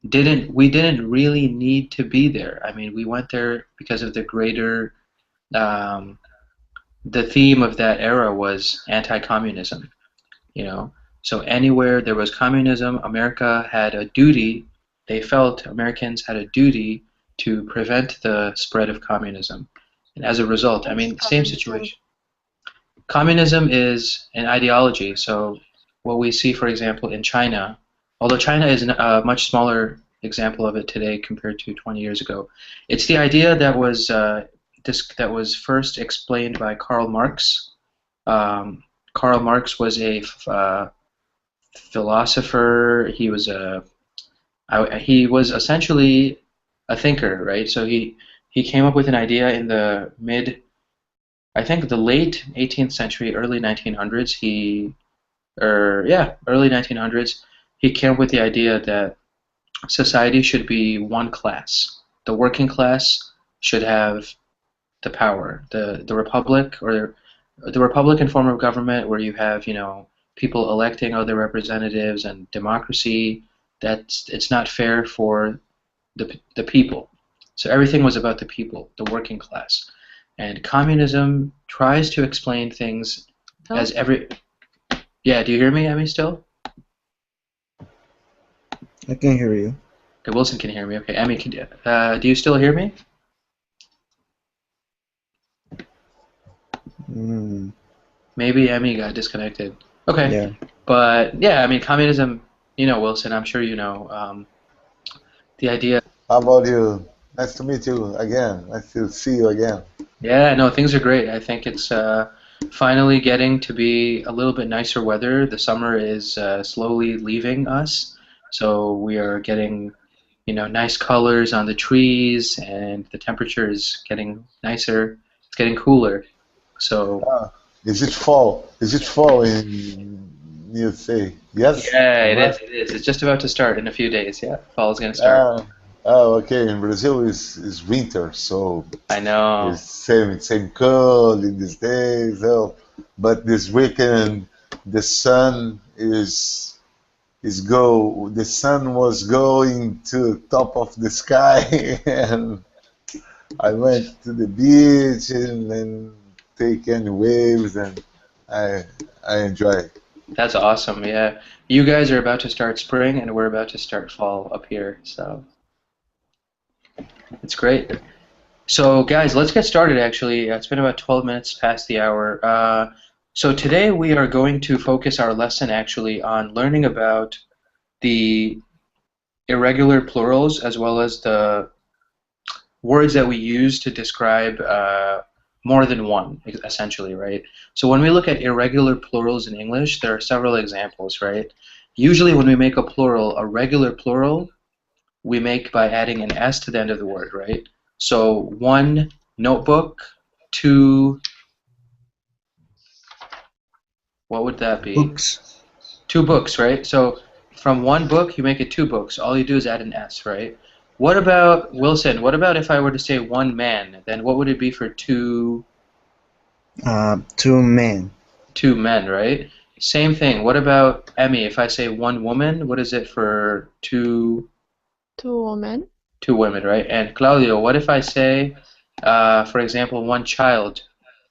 We didn't really need to be there. I mean, we went there because of the greater. Um, the theme of that era was anti-communism. You know, so anywhere there was communism, America had a duty. They felt Americans had a duty to prevent the spread of communism. And as a result, I what's mean, same communism? situation. Communism is an ideology. So what we see, for example, in China, although China is a much smaller example of it today compared to 20 years ago, it's the idea that was first explained by Karl Marx. Karl Marx was a philosopher. He was essentially a thinker, right? So he came up with an idea in the I think the late 18th century, early 1900s. Early 1900s. He came up with the idea that society should be one class. The working class should have the power. The republic, or the republican form of government, where you have people electing other representatives and democracy. It's not fair for the people. So everything was about the people, the working class. And communism tries to explain things Huh? as every. Yeah, do you hear me, Emmy, still? I can hear you. Okay, Wilson can hear me. Okay, Emmy, do you still hear me? Mm, Maybe Emmy got disconnected. Okay, yeah. but yeah, I mean, communism, Wilson, I'm sure the idea. How about you? Nice to meet you again. Nice to see you again. Yeah, no, things are great. I think it's finally getting to be a little bit nicer weather. The summer is slowly leaving us, so we are getting, nice colors on the trees, and the temperature is getting nicer. It's getting cooler. So, Ah, is it fall? Is it fall in USA? Yes? yeah, Or it is. not? It is. It's just about to start in a few days. Yeah, fall is going to start. Ah, oh, okay. In Brazil is winter, so I know. it's same cold in these days. Oh, but this weekend the sun the sun was going to top of the sky and I went to the beach and take any waves and I I enjoy it. That's awesome. Yeah. You guys are about to start spring, and we're about to start fall up here. So it's great. So, guys, let's get started actually. It's been about 12 minutes past the hour. So, today we are going to focus our lesson actually on learning about the irregular plurals as well as the words that we use to describe more than one, essentially, right? So when we look at irregular plurals in English, there are several examples, right? Usually when we make a plural, a regular plural, we make by adding an S to the end of the word, right? So one notebook, two, what would that be? Books. Two books, right? So from one book, you make it two books. All you do is add an S, right? What about, Wilson, what about if I were to say one man? Then what would it be for Two men. two men, right? Same thing. What about Emmy? If I say one woman, what is it for Two women. two women, right? And Claudio, what if I say, for example, one child?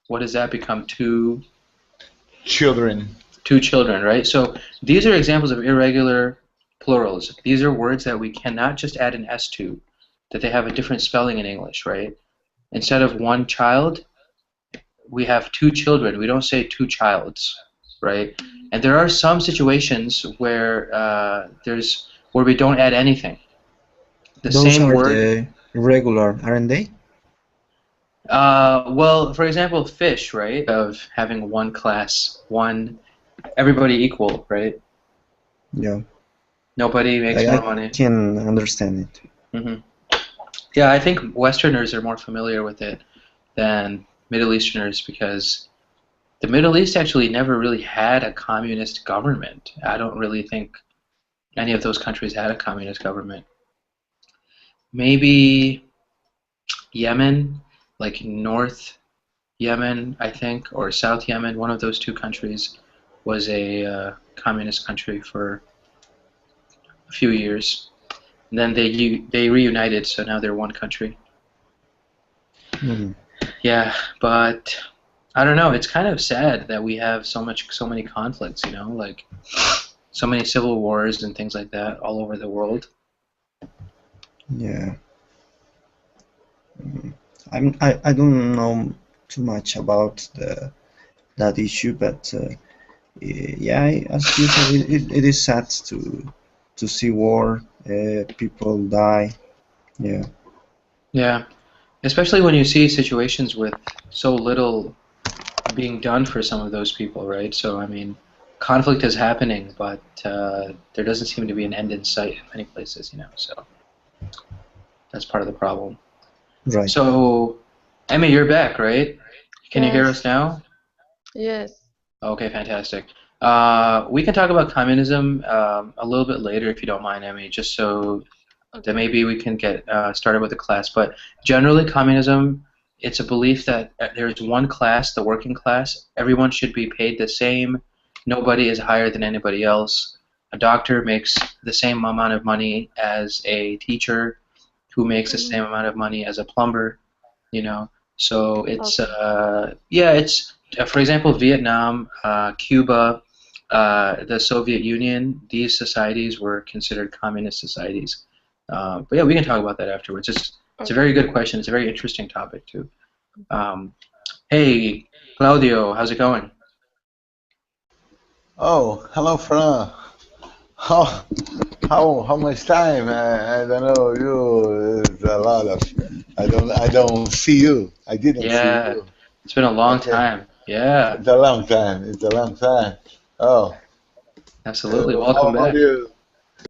What does that become? Children. Two children, right? So these are examples of irregular plurals. These are words that we cannot just add an S to, that they have a different spelling in English, right? Instead of one child, we have two children. We don't say two childs, right? And there are some situations where where we don't add anything. The Those same are word. the regular, aren't they? Well, for example, fish, right? Of having one class, everybody equal, right? Yeah, Nobody makes I more money. can understand it. Hmm. Yeah, I think Westerners are more familiar with it than Middle Easterners because the Middle East actually never really had a communist government. I don't really think any of those countries had a communist government. Maybe Yemen, like North Yemen, I think, or South Yemen, one of those two countries was a communist country for a few years. And then they reunited, so now they're one country. Mhm. Yeah, but I don't know. It's kind of sad that we have so many conflicts. Like so many civil wars and things like that all over the world. Yeah. I don't know too much about that issue, but yeah, as usual, it is sad to see war, people die. Yeah, Yeah, especially when you see situations with so little being done for some of those people, right? So I mean, conflict is happening, but there doesn't seem to be an end in sight in many places. So that's part of the problem. right. So, Emmy, you're back, right? Can you hear us Yes. now? Yes. Okay, fantastic. We can talk about communism a little bit later if you don't mind, Emmy, just so that Okay. maybe we can get started with the class. But generally, communism, it's a belief that there's one class, the working class. Everyone should be paid the same. Nobody is higher than anybody else. A doctor makes the same amount of money as a teacher, who makes the same amount of money as a plumber. You know, so it's Okay. yeah, it's for example, Vietnam, Cuba, the Soviet Union. These societies were considered communist societies. But yeah, we can talk about that afterwards. It's a Okay. very good question. It's a very interesting topic too. Um, hey, Claudio, how's it going? Oh, hello, Fran. How how much time? I don't know. You it's a lot of. I don't see you. I didn't see Yeah, you. it's been a long Okay, time. Yeah, it's a long time. It's a long time. Oh, absolutely. how Welcome about back. you?